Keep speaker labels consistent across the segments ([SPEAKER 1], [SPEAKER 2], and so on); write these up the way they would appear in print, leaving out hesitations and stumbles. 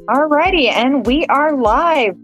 [SPEAKER 1] Alrighty, and we are live.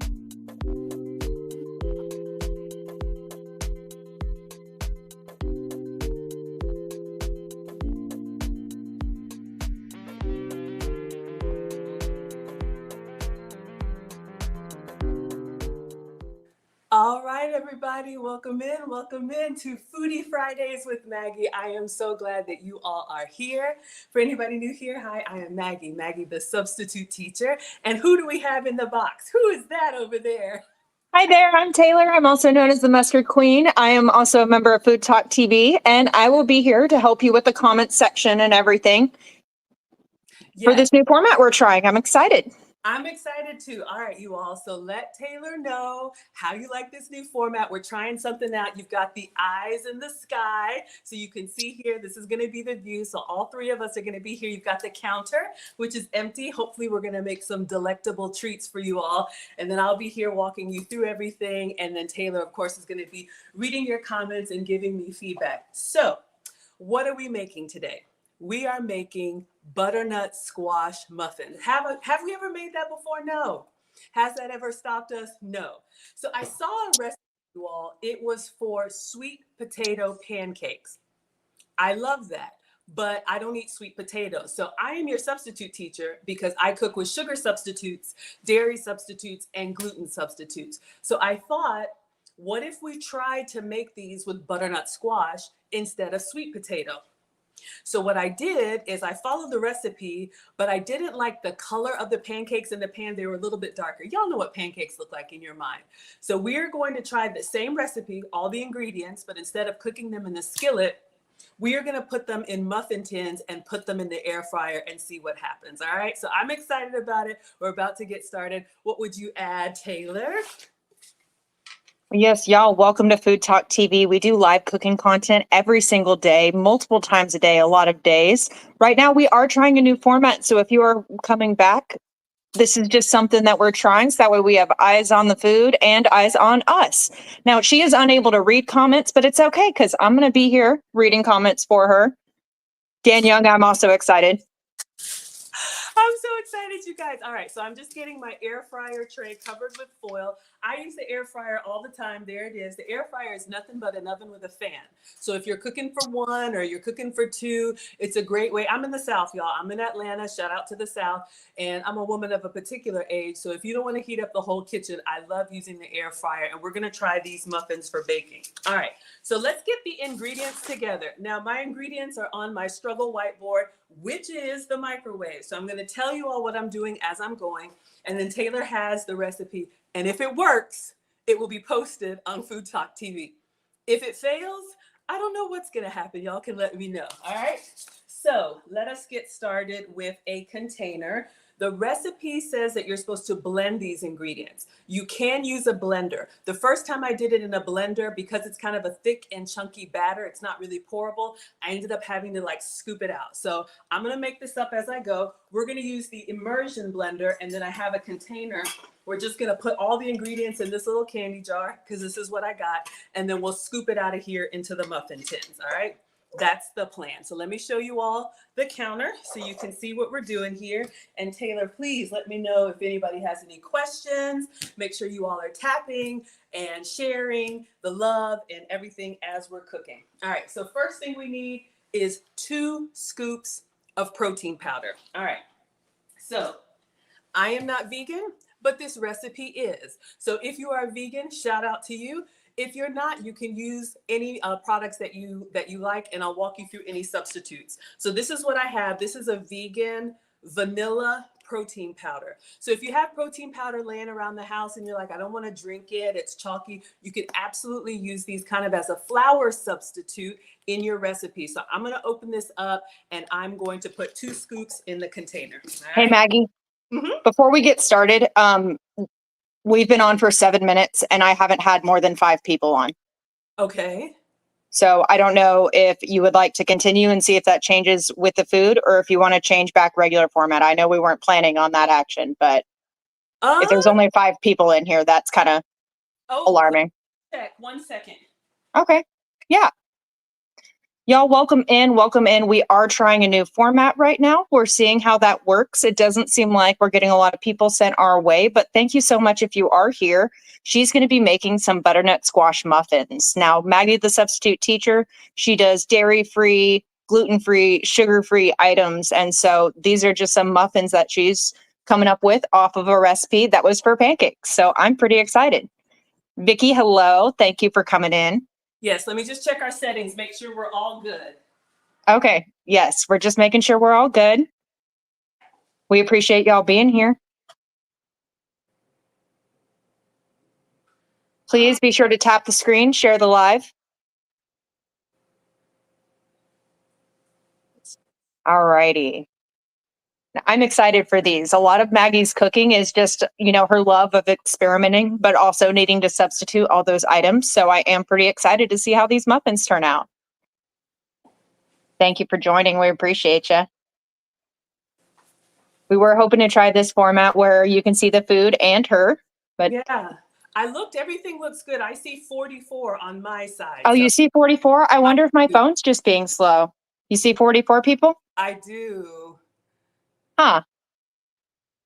[SPEAKER 2] All right, everybody, welcome in to Foodie Fridays with Maggie. I am so glad that you all are here. For anybody new here, hi, I am Maggie, the substitute teacher. And who do we have in the box? Who is that over there?
[SPEAKER 1] Hi there, I'm Taylor. I'm also known as the Mustard Queen. I am also a member of Food Talk TV, and I will be here to help you with the comments section and everything for this new format we're trying. I'm excited.
[SPEAKER 2] I'm excited too. All right, you all. So let Taylor know how you like this new format. We're trying something out. You've got the eyes in the sky. So you can see here, this is going to be the view. So all three of us are going to be here. You've got the counter, which is empty. Hopefully we're going to make some delectable treats for you all. And then I'll be here walking you through everything. And then Taylor, of course, is going to be reading your comments and giving me feedback. So what are we making today? We are making butternut squash muffins. Have we ever made that before? No. Has that ever stopped us? No. So I saw a recipe, you all. It was for sweet potato pancakes. I love that, but I don't eat sweet potatoes. So I am your substitute teacher because I cook with sugar substitutes, dairy substitutes, and gluten substitutes. So I thought, what if we tried to make these with butternut squash instead of sweet potato? So what I did is I followed the recipe, but I didn't like the color of the pancakes in the pan. They were a little bit darker. Y'all know what pancakes look like in your mind. So we're going to try the same recipe, all the ingredients, but instead of cooking them in the skillet, we are going to put them in muffin tins and put them in the air fryer and see what happens. All right. So I'm excited about it. We're about to get started. What would you add, Taylor?
[SPEAKER 1] Yes, y'all, welcome to Food Talk TV. We do live cooking content every single day, multiple times a day, a lot of days. Right now, we are trying a new format. So if you are coming back, this is just something that we're trying. So that way we have eyes on the food and eyes on us. Now, she is unable to read comments, but it's okay because I'm going to be here reading comments for her. Dan Young, I'm also excited.
[SPEAKER 2] I'm so excited, you guys. All right, so I'm just getting my air fryer tray covered with foil. I use the air fryer all the time. There it is. The air fryer is nothing but an oven with a fan. So if you're cooking for one or you're cooking for two, it's a great way. I'm in the South, y'all. I'm in Atlanta. Shout out to the South. And I'm a woman of a particular age. So if you don't want to heat up the whole kitchen, I love using the air fryer. And we're going to try these muffins for baking. All right, so let's get the ingredients together. Now, my ingredients are on my struggle whiteboard, which is the microwave. So I'm going to tell you all what I'm doing as I'm going. And then Taylor has the recipe. And if it works, it will be posted on Food Talk TV. If it fails, I don't know what's going to happen. Y'all can let me know. All right. So let us get started with a container. The recipe says that you're supposed to blend these ingredients. You can use a blender. The first time I did it in a blender, because it's kind of a thick and chunky batter, it's not really pourable, I ended up having to like scoop it out. So I'm gonna make this up as I go. We're gonna use the immersion blender, and then I have a container. We're just gonna put all the ingredients in this little candy jar, because this is what I got, and then we'll scoop it out of here into the muffin tins, all right? That's the plan. So let me show you all the counter so you can see what we're doing here. And Taylor, please let me know if anybody has any questions. Make sure you all are tapping and sharing the love and everything as we're cooking. All right, so first thing we need is 2 scoops of protein powder. All right, so I am not vegan, but this recipe is. So if you are vegan, shout out to you. If you're not, you can use any products that you like, and I'll walk you through any substitutes. So this is what I have. This is a vegan vanilla protein powder. So if you have protein powder laying around the house and you're like, I don't want to drink it, it's chalky, you could absolutely use these kind of as a flour substitute in your recipe. So I'm going to open this up and I'm going to put 2 scoops in the container. All right?
[SPEAKER 1] Hey, Maggie, before we get started, we've been on for 7 minutes and I haven't had more than 5 people on.
[SPEAKER 2] Okay.
[SPEAKER 1] So I don't know if you would like to continue and see if that changes with the food, or if you want to change back regular format. I know we weren't planning on that action, but if there's only 5 people in here, that's kind of alarming.
[SPEAKER 2] Check 1 second.
[SPEAKER 1] Okay. Yeah. Y'all, welcome in. Welcome in. We are trying a new format right now. We're seeing how that works. It doesn't seem like we're getting a lot of people sent our way, but thank you so much if you are here. She's going to be making some butternut squash muffins. Now, Maggie, the substitute teacher, she does dairy-free, gluten-free, sugar-free items. And so these are just some muffins that she's coming up with off of a recipe that was for pancakes. So I'm pretty excited. Vicky, hello. Thank you for coming in.
[SPEAKER 2] Yes, let me just check our settings, make sure we're all good.
[SPEAKER 1] Okay. Yes, we're just making sure we're all good. We appreciate y'all being here. Please be sure to tap the screen, share the live. All righty. I'm excited for these. A lot of Maggie's cooking is just, her love of experimenting, but also needing to substitute all those items. So I am pretty excited to see how these muffins turn out. Thank you for joining. We appreciate you. We were hoping to try this format where you can see the food and her, but
[SPEAKER 2] Yeah, I looked, everything looks good. I see 44 on my side.
[SPEAKER 1] oh,
[SPEAKER 2] so
[SPEAKER 1] you see 44? I wonder if my phone's just being slow. You see 44 people?
[SPEAKER 2] I do.
[SPEAKER 1] Huh.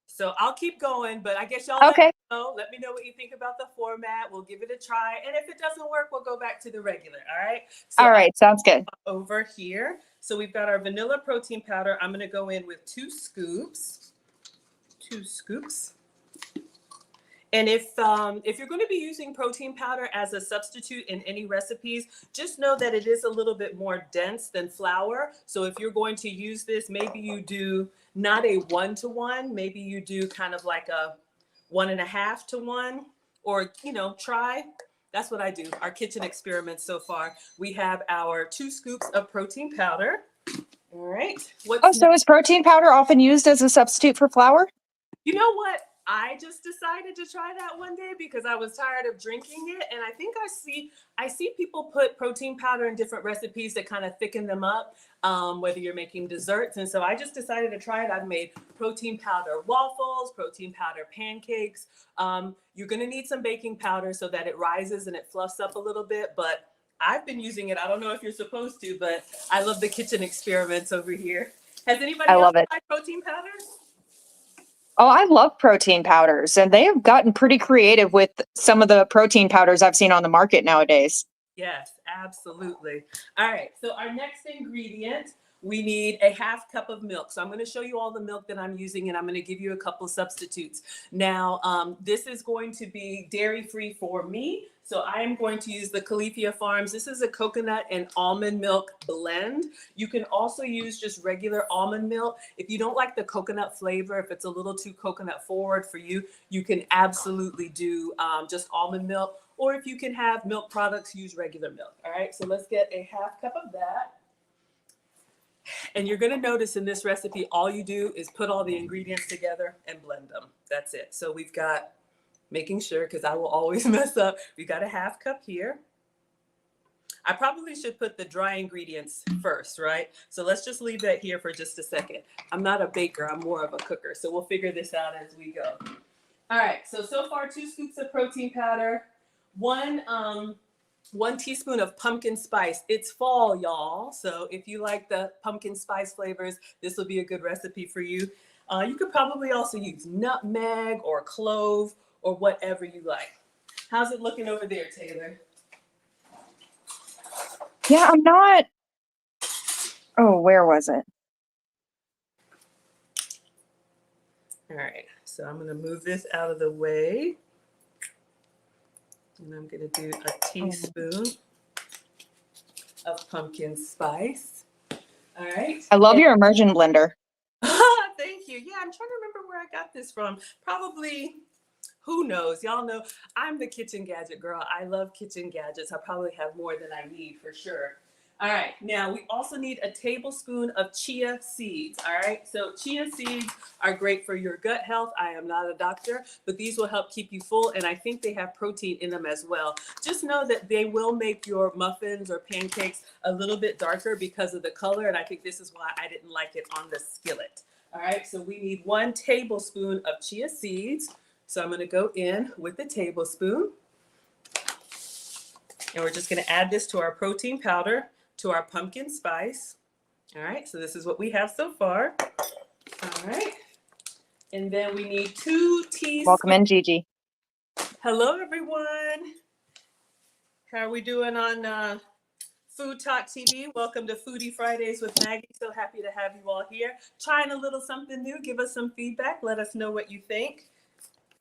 [SPEAKER 2] So I'll keep going, but I guess y'all
[SPEAKER 1] Okay.
[SPEAKER 2] let me know what you think about the format. We'll give it a try. And if it doesn't work, we'll go back to the regular. All right. So
[SPEAKER 1] All right. Sounds good.
[SPEAKER 2] over here. So we've got our vanilla protein powder. I'm going to go in with 2 scoops. 2 scoops. And if you're going to be using protein powder as a substitute in any recipes, just know that it is a little bit more dense than flour. So if you're going to use this, maybe you do not a 1-to-1, maybe you do kind of like a 1.5-to-1, or try. That's what I do. Our kitchen experiments so far. We have our 2 scoops of protein powder. All right.
[SPEAKER 1] So is protein powder often used as a substitute for flour?
[SPEAKER 2] You know what? I just decided to try that one day because I was tired of drinking it, and I think I see people put protein powder in different recipes that kind of thicken them up, whether you're making desserts. And so I just decided to try it. I've made protein powder waffles, protein powder pancakes. You're going to need some baking powder so that it rises and it fluffs up a little bit, but I've been using it. I don't know if you're supposed to, but I love the kitchen experiments over here. Has anybody else tried protein powder?
[SPEAKER 1] Oh, I love protein powders, and they have gotten pretty creative with some of the protein powders I've seen on the market nowadays.
[SPEAKER 2] Yes, absolutely. All right, so our next ingredient, we need a 1/2 cup of milk. So I'm going to show you all the milk that I'm using, and I'm going to give you a couple substitutes. Now, this is going to be dairy-free for me. So I am going to use the Califia Farms. This is a coconut and almond milk blend. You can also use just regular almond milk. If you don't like the coconut flavor, if it's a little too coconut forward for you, you can absolutely do just almond milk. Or if you can have milk products, use regular milk. All right, so let's get a 1/2 cup of that. And you're going to notice in this recipe, all you do is put all the ingredients together and blend them. That's it. So we've got, making sure, because I will always mess up, we got a 1/2 cup here. I probably should put the dry ingredients first, right? So let's just leave that here for just a second. I'm not a baker, I'm more of a cooker. So we'll figure this out as we go. All right, so far 2 scoops of protein powder, 1 teaspoon of pumpkin spice. It's fall, y'all. So if you like the pumpkin spice flavors, this will be a good recipe for you. You could probably also use nutmeg or clove or whatever you like. How's it looking over there, Taylor?
[SPEAKER 1] Yeah, I'm not. Oh, where was it?
[SPEAKER 2] All right, so I'm going to move this out of the way. And I'm going to do a teaspoon of pumpkin spice. All right.
[SPEAKER 1] I love your immersion blender.
[SPEAKER 2] Thank you. Yeah, I'm trying to remember where I got this from. Probably, who knows? Y'all know I'm the kitchen gadget girl. I love kitchen gadgets. I probably have more than I need for sure. All right, now we also need a tablespoon of chia seeds. All right, so chia seeds are great for your gut health. I am not a doctor, but these will help keep you full, and I think they have protein in them as well. Just know that they will make your muffins or pancakes a little bit darker because of the color, and I think this is why I didn't like it on the skillet. All right, so we need 1 tablespoon of chia seeds. So I'm going to go in with the tablespoon. And we're just going to add this to our protein powder. to our pumpkin spice. All right, so this is what we have so far. All right. And then we need 2 teaspoons.
[SPEAKER 1] Welcome in, Gigi.
[SPEAKER 2] Hello, everyone. How are we doing on Food Talk TV? Welcome to Foodie Fridays with Maggie. So happy to have you all here. Trying a little something new. Give us some feedback. Let us know what you think.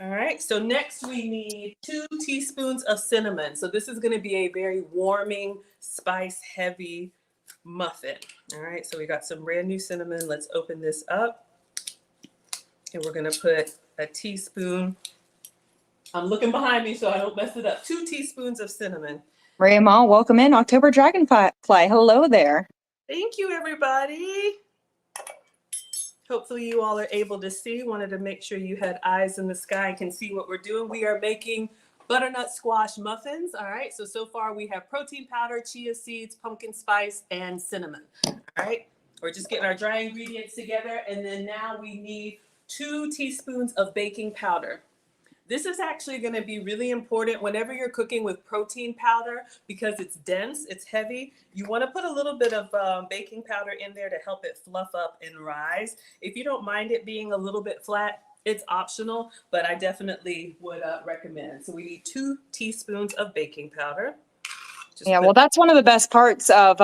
[SPEAKER 2] All right, so next we need 2 teaspoons of cinnamon. So this is going to be a very warming, spice-heavy muffin. All right, so we got some brand new cinnamon. Let's open this up. And we're going to put a teaspoon. I'm looking behind me so I don't mess it up. 2 teaspoons of cinnamon.
[SPEAKER 1] Ray Amal, welcome in. October Dragonfly. Hello there.
[SPEAKER 2] Thank you, everybody. Hopefully you all are able to see. Wanted to make sure you had eyes in the sky and can see what we're doing. We are making butternut squash muffins. All right, so far we have protein powder, chia seeds, pumpkin spice, and cinnamon. All right, we're just getting our dry ingredients together. And then now we need 2 teaspoons of baking powder. This is actually going to be really important whenever you're cooking with protein powder because it's dense, it's heavy. You want to put a little bit of baking powder in there to help it fluff up and rise. If you don't mind it being a little bit flat, it's optional, but I definitely would recommend. So we need 2 teaspoons of baking powder.
[SPEAKER 1] Well, that's one of the best parts of,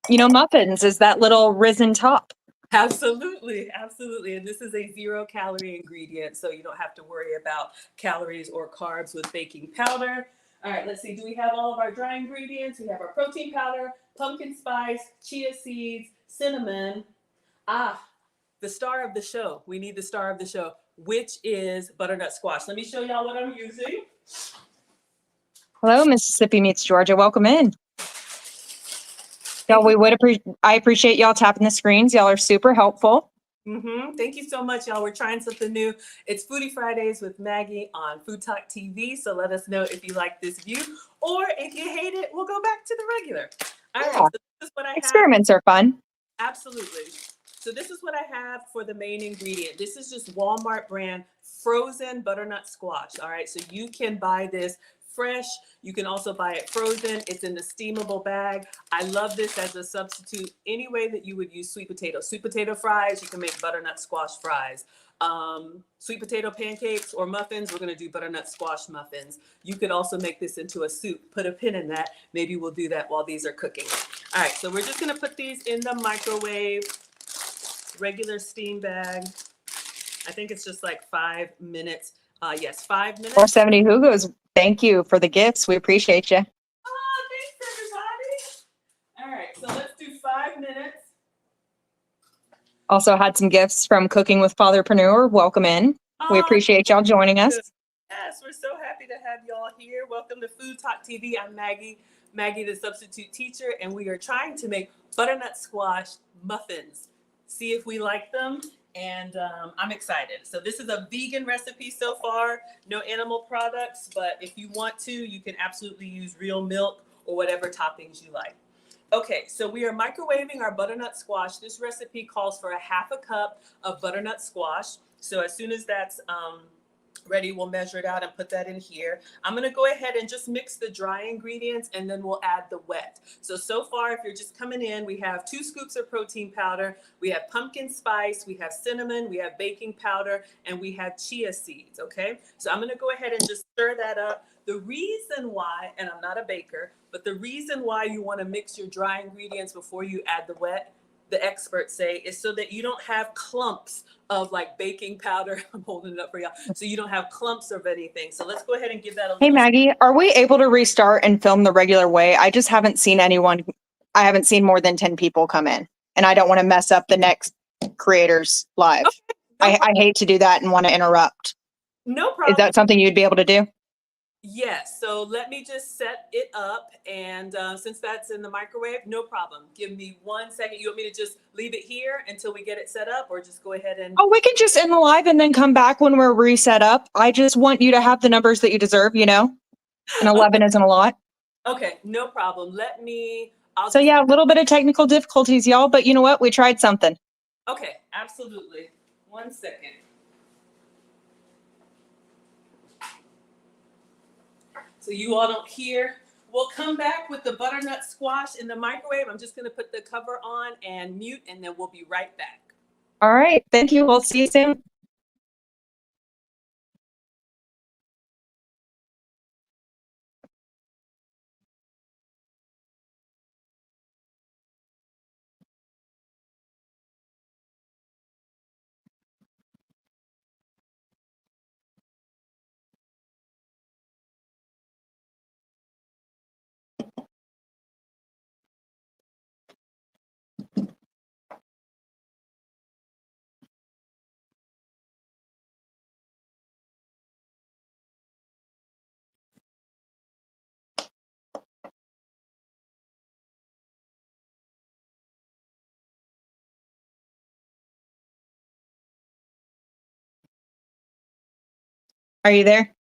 [SPEAKER 1] muffins is that little risen top.
[SPEAKER 2] Absolutely, absolutely. And this is a 0-calorie ingredient, so you don't have to worry about calories or carbs with baking powder. All right, let's see. Do we have all of our dry ingredients? We have our protein powder, pumpkin spice, chia seeds, cinnamon. The star of the show. We need the star of the show, which is butternut squash. Let me show y'all what I'm using.
[SPEAKER 1] Hello, Mississippi meets Georgia. Welcome in. Y'all, I appreciate y'all tapping the screens. Y'all are super helpful.
[SPEAKER 2] Thank you so much, y'all. We're trying something new. It's Foodie Fridays with Maggie on Food Talk TV. So let us know if you like this view, or if you hate it, we'll go back to the regular. All right. So this is what I have.
[SPEAKER 1] Experiments are fun.
[SPEAKER 2] Absolutely. So this is what I have for the main ingredient. This is just Walmart brand frozen butternut squash. All right. So you can buy this fresh. You can also buy it frozen. It's in the steamable bag. I love this as a substitute any way that you would use sweet potato. Sweet potato fries, you can make butternut squash fries. Sweet potato pancakes or muffins, we're going to do butternut squash muffins. You could also make this into a soup. Put a pin in that. Maybe we'll do that while these are cooking. All right, so we're just going to put these in the microwave, regular steam bag. I think it's just like 5 minutes. Yes, 5 minutes.
[SPEAKER 1] 470 Hugos, thank you for the gifts. We appreciate you.
[SPEAKER 2] Oh, thanks, everybody. All right, so let's do 5 minutes.
[SPEAKER 1] Also had some gifts from Cooking with Fatherpreneur. Welcome in. We appreciate y'all joining us.
[SPEAKER 2] Yes, we're so happy to have y'all here. Welcome to Food Talk TV. I'm Maggie, the substitute teacher, and we are trying to make butternut squash muffins. See if we like them. And I'm excited. So this is a vegan recipe so far, no animal products, but if you want to, you can absolutely use real milk or whatever toppings you like. Okay, so we are microwaving our butternut squash. This recipe calls for 1/2 cup of butternut squash. So as soon as that's ready, we'll measure it out and put that in here. I'm going to go ahead and just mix the dry ingredients and then we'll add the wet. So far, if you're just coming in, we have 2 scoops of protein powder, we have pumpkin spice, we have cinnamon, we have baking powder, and we have chia seeds, okay? So I'm going to go ahead and just stir that up. The reason why, and I'm not a baker, but the reason why you want to mix your dry ingredients before you add the wet, the experts say, is so that you don't have clumps of like baking powder. I'm holding it up for y'all. So you don't have clumps of anything. So let's go ahead and give that a
[SPEAKER 1] Hey,
[SPEAKER 2] little.
[SPEAKER 1] Maggie, are we able to restart and film the regular way? I just haven't seen anyone. I haven't seen more than 10 people come in, and I don't want to mess up the next creators live. Okay, I hate to do that and want to interrupt.
[SPEAKER 2] No problem.
[SPEAKER 1] Is that something you'd be able to do?
[SPEAKER 2] Yes. So let me just set it up. And since that's in the microwave, no problem. Give me 1 second. You want me to just leave it here until we get it set up, or just go ahead and...
[SPEAKER 1] Oh, we can just end the live and then come back when we're reset up. I just want you to have the numbers that you deserve, And 11 isn't a lot.
[SPEAKER 2] Okay, no problem. Let me...
[SPEAKER 1] Yeah, a little bit of technical difficulties, y'all. But you know what? We tried something.
[SPEAKER 2] Okay, absolutely. 1 second. So you all don't hear We'll come back with the butternut squash in the microwave. I'm just going to put the cover on and mute, and then we'll be right back.
[SPEAKER 1] All right. Thank you. We'll see you soon. Are you there?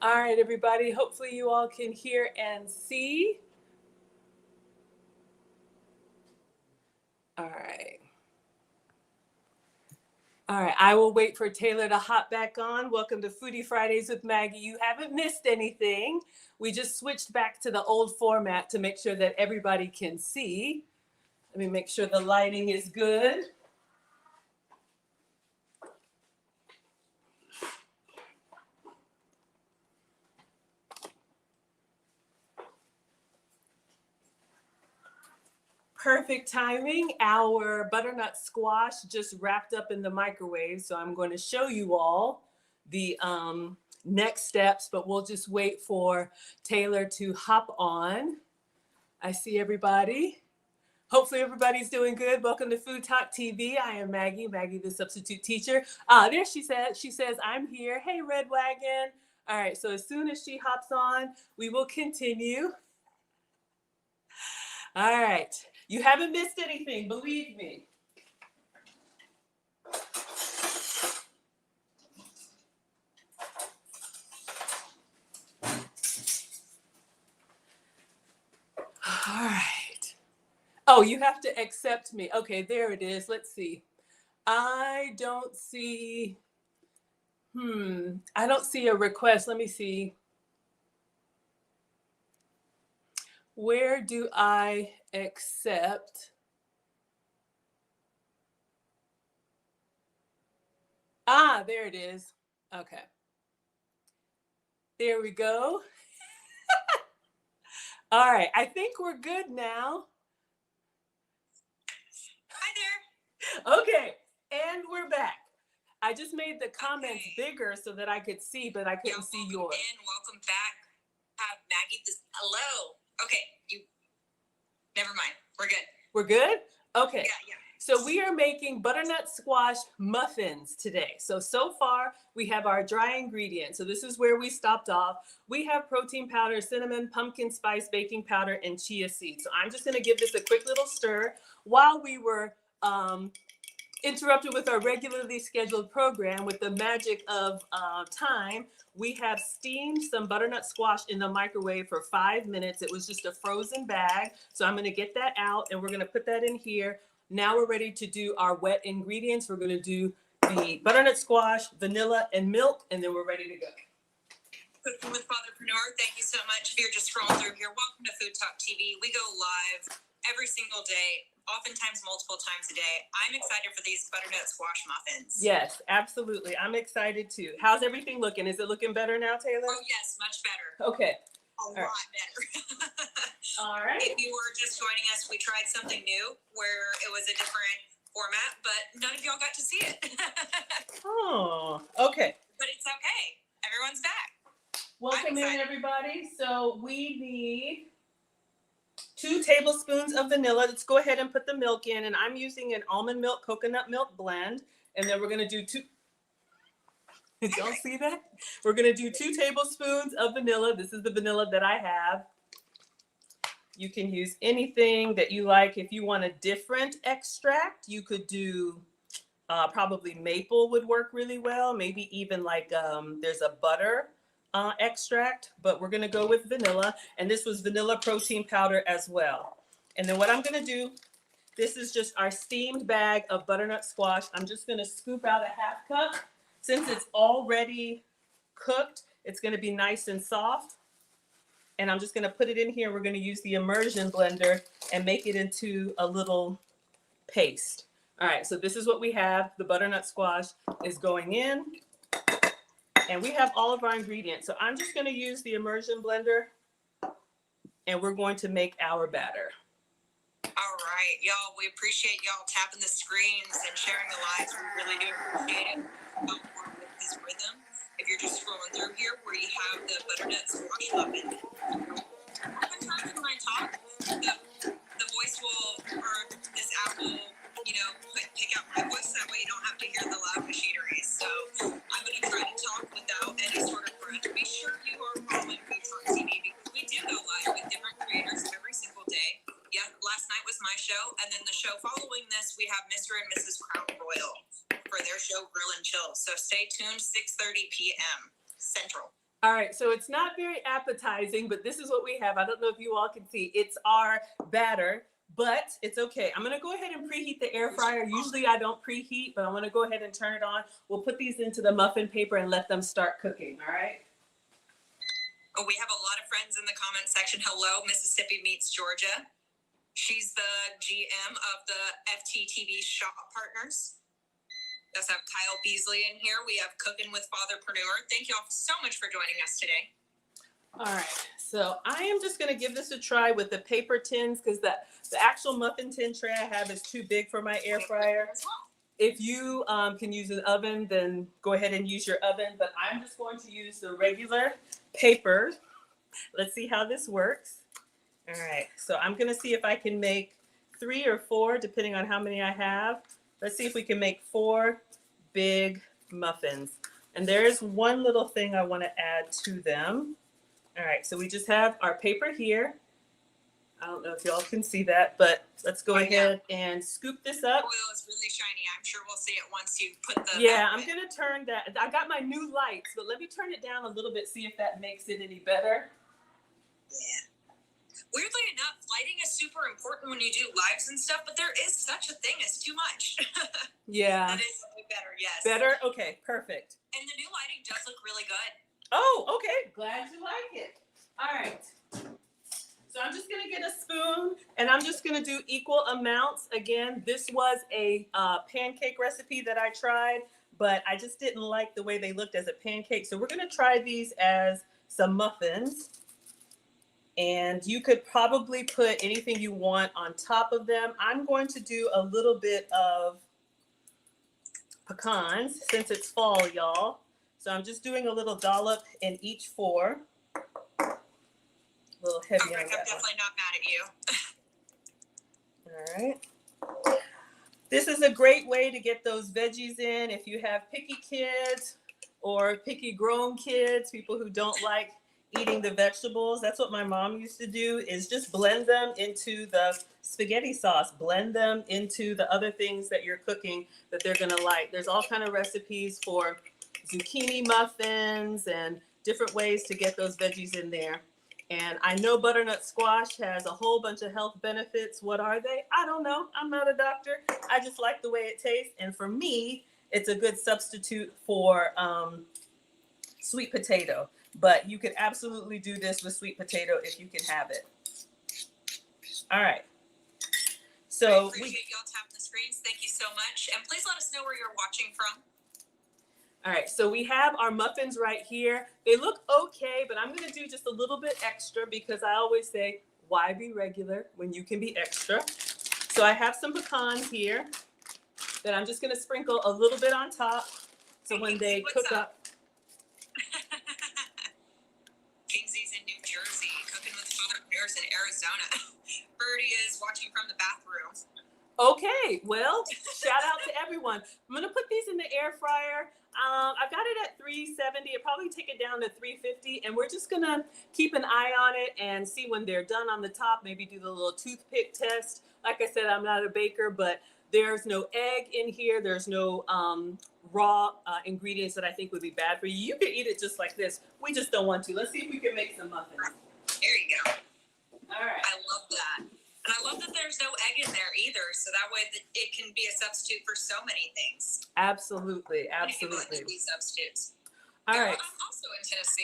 [SPEAKER 2] All right, everybody. Hopefully you all can hear and see. All right. All right, I will wait for Taylor to hop back on. Welcome to Foodie Fridays with Maggie. You haven't missed anything. We just switched back to the old format to make sure that everybody can see. Let me make sure the lighting is good. Perfect timing. Our butternut squash just wrapped up in the microwave. So I'm going to show you all the next steps, but we'll just wait for Taylor to hop on. I see everybody. Hopefully everybody's doing good. Welcome to Food Talk TV. I am Maggie, the substitute teacher. There she says. She says, I'm here. Hey, Red Wagon. All right, so as soon as she hops on, we will continue. All right. You haven't missed anything, believe me. All right. Oh, you have to accept me. Okay, there it is. Let's see. I don't see, I don't see a request. Let me see. Where do I accept? Ah, there it is. Okay. There we go. All right. I think we're good now. Hi there. Okay. And we're back. I just made the comments bigger so that I could see, but I couldn't see yours.
[SPEAKER 3] Welcome back. Maggie, hello. Okay, never mind. We're good.
[SPEAKER 2] We're good? Okay.
[SPEAKER 3] Yeah.
[SPEAKER 2] So we are making butternut squash muffins today. So far we have our dry ingredients. So this is where we stopped off. We have protein powder, cinnamon, pumpkin spice, baking powder, and chia seeds. So I'm just gonna give this a quick little stir while we were interrupted with our regularly scheduled program. With the magic of time, we have steamed some butternut squash in the microwave for 5 minutes. It was just a frozen bag. So I'm going to get that out and we're going to put that in here. Now we're ready to do our wet ingredients. We're going to do the butternut squash, vanilla, and milk, and then we're ready to go.
[SPEAKER 3] Cooking with Fatherpreneur, thank you so much. If you're just scrolling through here, welcome to Food Talk TV. We go live every single day, oftentimes multiple times a day. I'm excited for these butternut squash muffins.
[SPEAKER 2] Yes, absolutely. I'm excited too. How's everything looking? Is it looking better now, Taylor?
[SPEAKER 3] Oh, yes, much better.
[SPEAKER 2] Okay.
[SPEAKER 3] A lot better.
[SPEAKER 2] All right.
[SPEAKER 3] If you were just joining us, we tried something new where it was a different format, but none of y'all got to see it.
[SPEAKER 2] Oh, okay.
[SPEAKER 3] But it's okay. Everyone's back.
[SPEAKER 2] Welcome in, everybody. So we need 2 tablespoons of vanilla. Let's go ahead and put the milk in. And I'm using an almond milk, coconut milk blend. And then we're going to do 2. Did y'all see that? We're going to do 2 tablespoons of vanilla. This is the vanilla that I have. You can use anything that you like. If you want a different extract, you could do probably maple would work really well. Maybe even like there's a butter extract, but we're going to go with vanilla. And this was vanilla protein powder as well. And then what I'm going to do, this is just our steamed bag of butternut squash. I'm just going to scoop out a half cup. Since it's already cooked, it's going to be nice and soft. And I'm just going to put it in here. We're going to use the immersion blender and make it into a little paste. All right, so this is what we have. The butternut squash is going in. And we have all of our ingredients. So I'm just going to use the immersion blender and we're going to make our batter.
[SPEAKER 3] All right, y'all, we appreciate y'all tapping the screens and sharing the lives. We really do appreciate it. With this rhythm, if you're just scrolling through here where you have the butternut squash muffin, oftentimes when I talk, the voice will, or this app will, pick out my voice. That way you don't have to hear the loud machinery. So I'm going to try to talk without any sort of grunt. Be sure you are following Food Talk TV because we do go live with different creators every single day. Yeah, last night was my show, and then the show following this, we have Mr. and Mrs. Crown Royal for their show Grill and Chill. So stay tuned, 6:30 p.m. Central.
[SPEAKER 2] All right, so it's not very appetizing, but this is what we have. I don't know if you all can see. It's our batter, but it's okay. I'm going to go ahead and preheat the air fryer. Usually I don't preheat, but I'm going to go ahead and turn it on. We'll put these into the muffin paper and let them start cooking, all right?
[SPEAKER 3] Oh, we have a lot of friends in the comment section. Hello, Mississippi meets Georgia. She's the GM of the FTTV Shop Partners. We also have Kyle Beasley in here. We have Cooking with Fatherpreneur. Thank you all so much for joining us today.
[SPEAKER 2] All right, so I am just going to give this a try with the paper tins because the actual muffin tin tray I have is too big for my air fryer. If you can use an oven, then go ahead and use your oven, but I'm just going to use the regular paper. Let's see how this works. All right, so I'm going to see if I can make 3 or 4, depending on how many I have. Let's see if we can make 4 big muffins. And there's one little thing I want to add to them. All right, so we just have our paper here. I don't know if y'all can see that, but let's go ahead and scoop this up.
[SPEAKER 3] Oil is really shiny. I'm sure we'll see it once you put the...
[SPEAKER 2] Yeah, I'm going to turn that. I got my new lights, but let me turn it down a little bit, see if that makes it any better.
[SPEAKER 3] Yeah. Weirdly enough, lighting is super important when you do lives and stuff, but there is such a thing as too much.
[SPEAKER 2] Yeah.
[SPEAKER 3] That is better, yes.
[SPEAKER 2] Better? Okay, perfect.
[SPEAKER 3] And the new lighting does look really good.
[SPEAKER 2] Oh, okay. Glad you like it. All right. So I'm just going to get a spoon, and I'm just going to do equal amounts. Again, this was a pancake recipe that I tried, but I just didn't like the way they looked as a pancake. So we're going to try these as some muffins. And you could probably put anything you want on top of them. I'm going to do a little bit of pecans since it's fall, y'all. So I'm just doing a little dollop in each four. A little heavy
[SPEAKER 3] Oh,
[SPEAKER 2] on
[SPEAKER 3] Rick, I'm
[SPEAKER 2] that one.
[SPEAKER 3] definitely not mad at you.
[SPEAKER 2] All right. This is a great way to get those veggies in if you have picky kids or picky grown kids, people who don't like eating the vegetables. That's what my mom used to do, is just blend them into the spaghetti sauce, blend them into the other things that you're cooking that they're gonna like. There's all kind of recipes for zucchini muffins and different ways to get those veggies in there. And I know butternut squash has a whole bunch of health benefits. What are they? I don't know. I'm not a doctor. I just like the way it tastes. And for me, it's a good substitute for sweet potato. But you could absolutely do this with sweet potato if you can have it. All right. So
[SPEAKER 3] I appreciate y'all tapping the screens. Thank you so much. And please let us know where you're watching from.
[SPEAKER 2] all right, so we have our muffins right here. They look okay, but I'm gonna do just a little bit extra because I always say, why be regular when you can be extra? So I have some pecans here that I'm just gonna sprinkle a little bit on top. So when they cook up.
[SPEAKER 3] Kingsy's in New Jersey, cooking with Father Bears in Arizona. Birdie is watching from the bathroom.
[SPEAKER 2] Okay, well, shout out to everyone. I'm gonna put these in the air fryer. I've got it at 370. It probably take it down to 350, and we're just gonna keep an eye on it and see when they're done on the top. Maybe do the little toothpick test. Like I said, I'm not a baker, but there's no egg in here. There's no raw ingredients that I think would be bad for you. You could eat it just like this. We just don't want to. Let's see if we can make some muffins.
[SPEAKER 3] There you go.
[SPEAKER 2] All right.
[SPEAKER 3] I love that. And I love that there's no egg in there either, so that way it can be a substitute for so many things.
[SPEAKER 2] Absolutely,
[SPEAKER 3] Many people
[SPEAKER 2] absolutely.
[SPEAKER 3] can be substitutes.
[SPEAKER 2] All
[SPEAKER 3] Yeah,
[SPEAKER 2] right.
[SPEAKER 3] I'm also in Tennessee.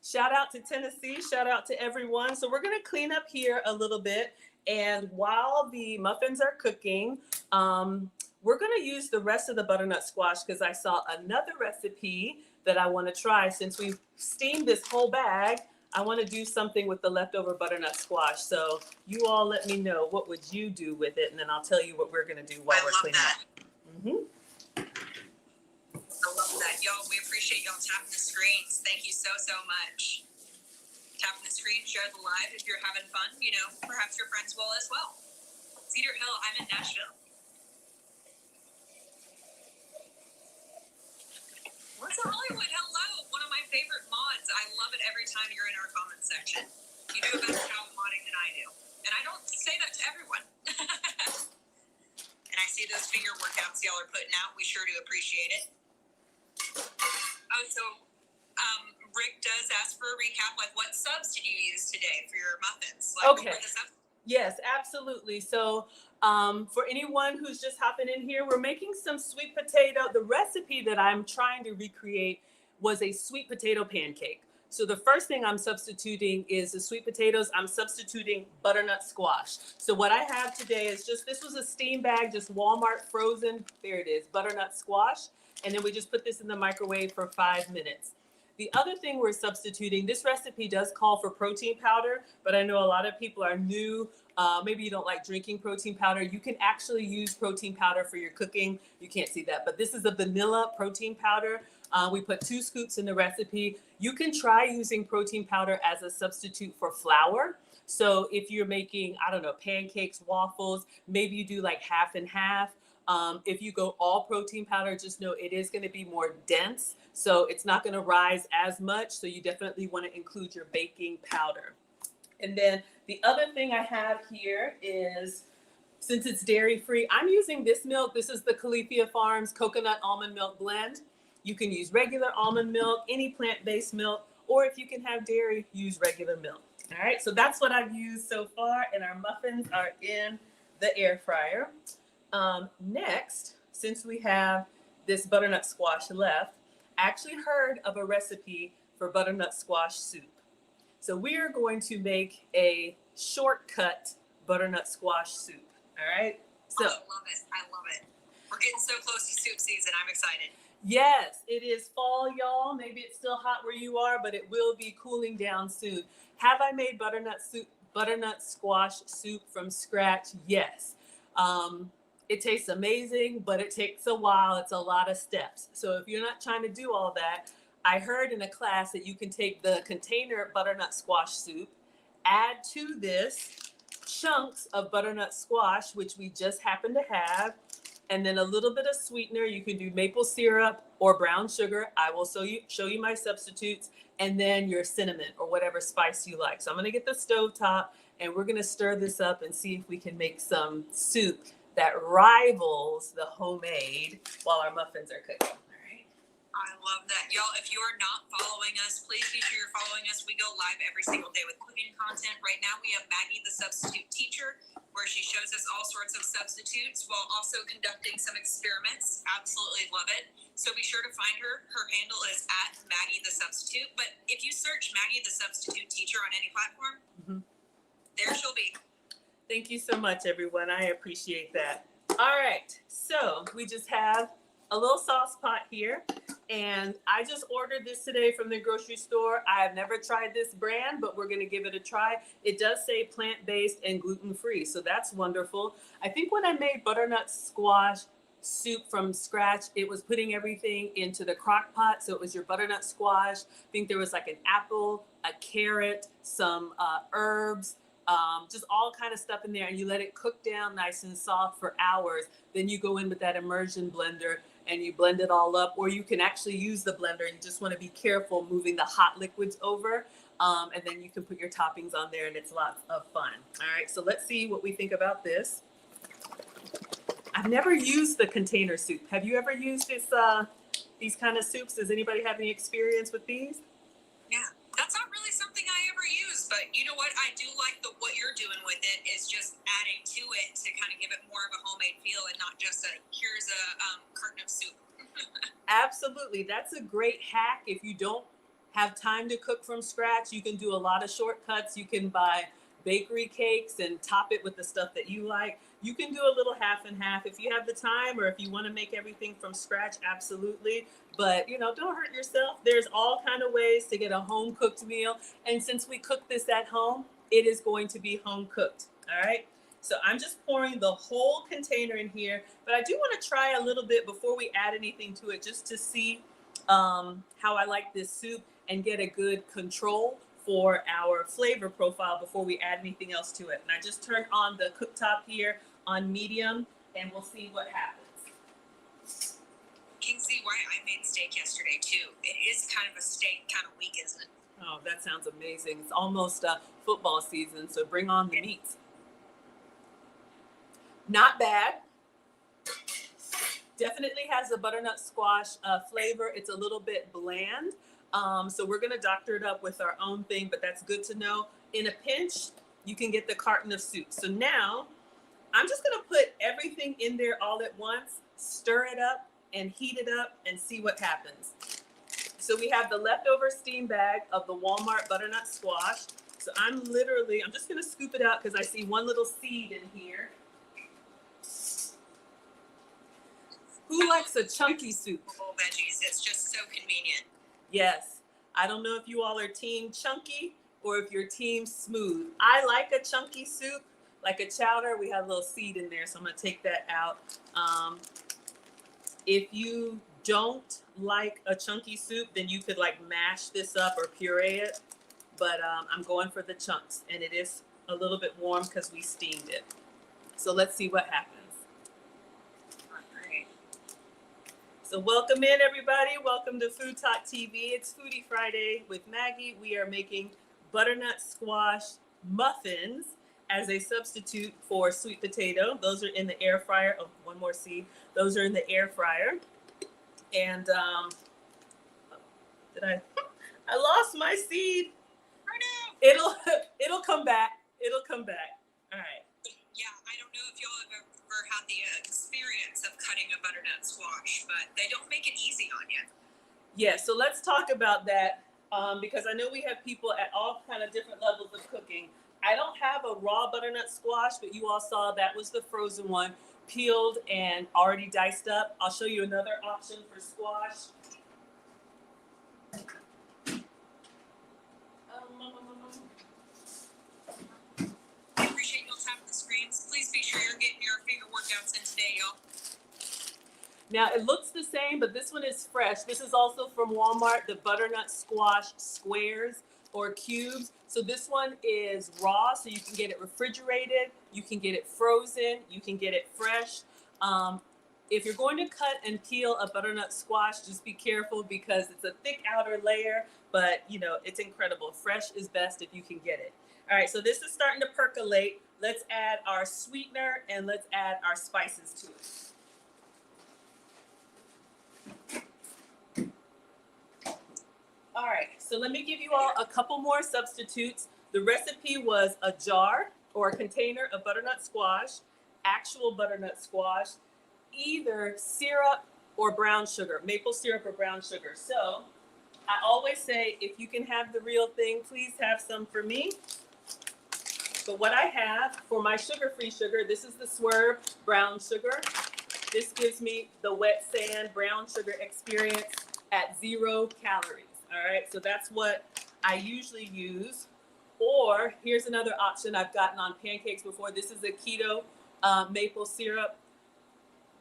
[SPEAKER 2] Shout out to Tennessee. Shout out to everyone. So we're going to clean up here a little bit. And while the muffins are cooking, we're going to use the rest of the butternut squash because I saw another recipe that I want to try. Since we've steamed this whole bag, I want to do something with the leftover butternut squash. So you all let me know, what would you do with it? And then I'll tell you what we're going to do while we're cleaning up. Mm-hmm.
[SPEAKER 3] I love that. Y'all, we appreciate y'all tapping the screens. Thank you so, so much. Tapping the screen, share the live if you're having fun. You know, perhaps your friends will as well. Cedar Hill, I'm in Nashville. What's Hollywood? Hello. One of my favorite mods. I love it every time you're in our comment section. You do a better job of modding than I do. And I don't say that to everyone. And I see those finger workouts y'all are putting out. We sure do appreciate it. Oh, so Rick does ask for a recap. Like, what subs did you use today for your muffins? Like,
[SPEAKER 2] Okay.
[SPEAKER 3] what were the subs?
[SPEAKER 2] Yes, absolutely. So for anyone who's just hopping in here, we're making some sweet potato. The recipe that I'm trying to recreate was a sweet potato pancake. So the first thing I'm substituting is the sweet potatoes. I'm substituting butternut squash. So what I have today is just, this was a steam bag, just Walmart frozen, there it is, butternut squash. And then we just put this in the microwave for 5 minutes. The other thing we're substituting, this recipe does call for protein powder, but I know a lot of people are new. Maybe you don't like drinking protein powder. You can actually use protein powder for your cooking. You can't see that, but this is a vanilla protein powder. We put 2 scoops in the recipe. You can try using protein powder as a substitute for flour. So if you're making, I don't know, pancakes, waffles, maybe you do like half and half. If you go all protein powder, just know it is going to be more dense. So it's not going to rise as much. So you definitely want to include your baking powder. And then the other thing I have here is, since it's dairy free, I'm using this milk. This is the Califia Farms coconut almond milk blend. You can use regular almond milk, any plant-based milk, or if you can have dairy, use regular milk. All right, so that's what I've used so far, and our muffins are in the air fryer. Next, since we have this butternut squash left, I actually heard of a recipe for butternut squash soup. So we are going to make a shortcut butternut squash soup. All right. So
[SPEAKER 3] I love it. I love it. We're getting so close to soup season. I'm excited.
[SPEAKER 2] yes, it is fall, y'all. Maybe it's still hot where you are, but it will be cooling down soon. Have I made butternut squash soup from scratch? Yes. It tastes amazing, but it takes a while. It's a lot of steps. So if you're not trying to do all that, I heard in a class that you can take the container butternut squash soup, add to this chunks of butternut squash, which we just happen to have, and then a little bit of sweetener. You can do maple syrup or brown sugar. I will show you my substitutes, and then your cinnamon or whatever spice you like. So I'm gonna get the stove top and we're gonna stir this up and see if we can make some soup that rivals the homemade while our muffins are cooking. All right.
[SPEAKER 3] I love that. Y'all, if you are not following us, please be sure you're following us. We go live every single day with cooking content. Right now, we have Maggie, the substitute teacher, where she shows us all sorts of substitutes while also conducting some experiments. Absolutely love it. So be sure to find her. Her handle is at Maggie, the substitute. But if you search Maggie, the substitute teacher on any platform, there she'll be.
[SPEAKER 2] Thank you so much, everyone. I appreciate that. All right, so we just have a little sauce pot here, and I just ordered this today from the grocery store. I have never tried this brand, but we're gonna give it a try. It does say plant-based and gluten-free, so that's wonderful. I think when I made butternut squash soup from scratch, it was putting everything into the crock pot. So it was your butternut squash. I think there was like an apple, a carrot, some herbs, just all kind of stuff in there, and you let it cook down nice and soft for hours. Then you go in with that immersion blender and you blend it all up, or you can actually use the blender. You just want to be careful moving the hot liquids over, and then you can put your toppings on there, and it's lots of fun. All right, so let's see what we think about this. I've never used the container soup. Have you ever used this, these kind of soups? Does anybody have any experience with these?
[SPEAKER 3] Yeah, that's not really something I ever use, but you know what? I do like what you're doing with it is just adding to it to kind of give it more of a homemade feel and not just here's a carton of soup.
[SPEAKER 2] Absolutely. That's a great hack. If you don't have time to cook from scratch, you can do a lot of shortcuts. You can buy bakery cakes and top it with the stuff that you like. You can do a little half and half if you have the time, or if you want to make everything from scratch, absolutely. But, you know, don't hurt yourself. There's all kind of ways to get a home cooked meal. And since we cook this at home, it is going to be home cooked. All right. So I'm just pouring the whole container in here, but I do want to try a little bit before we add anything to it, just to see how I like this soup and get a good control for our flavor profile before we add anything else to it. And I just turned on the cooktop here on medium, and we'll see what happens.
[SPEAKER 3] You can see why I made steak yesterday too. It is kind of a steak kind of week, isn't it?
[SPEAKER 2] Oh, that sounds amazing. It's almost football season, so bring on the meats. Not bad. Definitely has a butternut squash flavor. It's a little bit bland. So we're gonna doctor it up with our own thing, but that's good to know. In a pinch, you can get the carton of soup. So now I'm just gonna put everything in there all at once, stir it up and heat it up and see what happens. So we have the leftover steam bag of the Walmart butternut squash. So I'm just gonna scoop it out because I see one little seed in here. Who likes a chunky soup?
[SPEAKER 3] Whole veggies. It's just so convenient.
[SPEAKER 2] Yes. I don't know if you all are team chunky or if you're team smooth. I like a chunky soup, like a chowder. We have a little seed in there, so I'm going to take that out. If you don't like a chunky soup, then you could like mash this up or puree it. But I'm going for the chunks, and it is a little bit warm because we steamed it. So let's see what happens. So welcome in, everybody. Welcome to Food Talk TV. It's Foodie Friday with Maggie. We are making butternut squash muffins as a substitute for sweet potato. Those are in the air fryer. Oh, one more seed. Those are in the air fryer. And I lost my seed. It'll come back. It'll come back. All right.
[SPEAKER 3] Yeah, I don't know if y'all have ever had the experience of cutting a butternut squash, but they don't make it easy on you.
[SPEAKER 2] Yeah, so let's talk about that because I know we have people at all kind of different levels of cooking. I don't have a raw butternut squash, but you all saw that was the frozen one, peeled and already diced up. I'll show you another option for squash.
[SPEAKER 3] I appreciate y'all tapping the screens. Please be sure you're getting your finger workouts in today, y'all.
[SPEAKER 2] Now it looks the same, but this one is fresh. This is also from Walmart, the butternut squash squares or cubes. So this one is raw, so you can get it refrigerated, you can get it frozen, you can get it fresh. If you're going to cut and peel a butternut squash, just be careful because it's a thick outer layer, but you know, it's incredible. Fresh is best if you can get it. All right, so this is starting to percolate. Let's add our sweetener and let's add our spices to it. All right, so let me give you all a couple more substitutes. The recipe was a jar or a container of butternut squash, actual butternut squash, either syrup or brown sugar, maple syrup or brown sugar. So I always say, if you can have the real thing, please have some for me. But what I have for my sugar-free sugar, this is the Swerve brown sugar. This gives me the wet sand brown sugar experience at 0 calories. All right, so that's what I usually use. Or here's another option I've gotten on pancakes before. This is a keto maple syrup.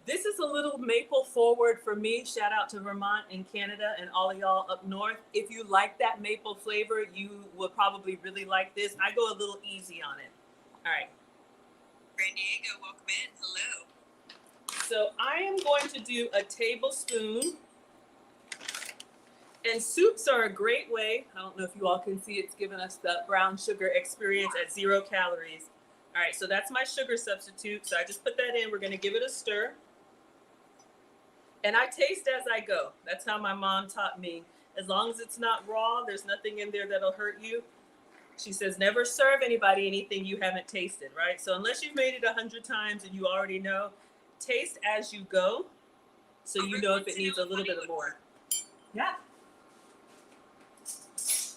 [SPEAKER 2] This is a little maple forward for me. Shout out to Vermont and Canada and all of y'all up north. If you like that maple flavor, you will probably really like this. I go a little easy on it. All right.
[SPEAKER 3] San Diego, welcome in. Hello.
[SPEAKER 2] So I am going to do a tablespoon. And soups are a great way. I don't know if you all can see, it's giving us the brown sugar experience at 0 calories. All right, so that's my sugar substitute. So I just put that in. We're going to give it a stir. And I taste as I go. That's how my mom taught me. As long as it's not raw, there's nothing in there that'll hurt you. She says, never serve anybody anything you haven't tasted, right? So unless you've made it 100 times and you already know, taste as you go. So you know if it needs a little bit of more. Yeah.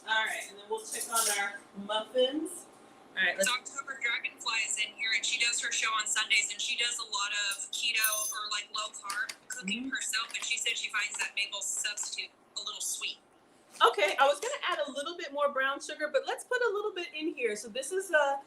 [SPEAKER 2] All right, and then we'll check on our muffins. All right,
[SPEAKER 3] let's. October Dragonfly is in here, and she does her show on Sundays, and she does a lot of keto or like low carb cooking herself. And she said she finds that maple substitute a little sweet.
[SPEAKER 2] Okay, I was gonna add a little bit more brown sugar, but let's put a little bit in here. So this is a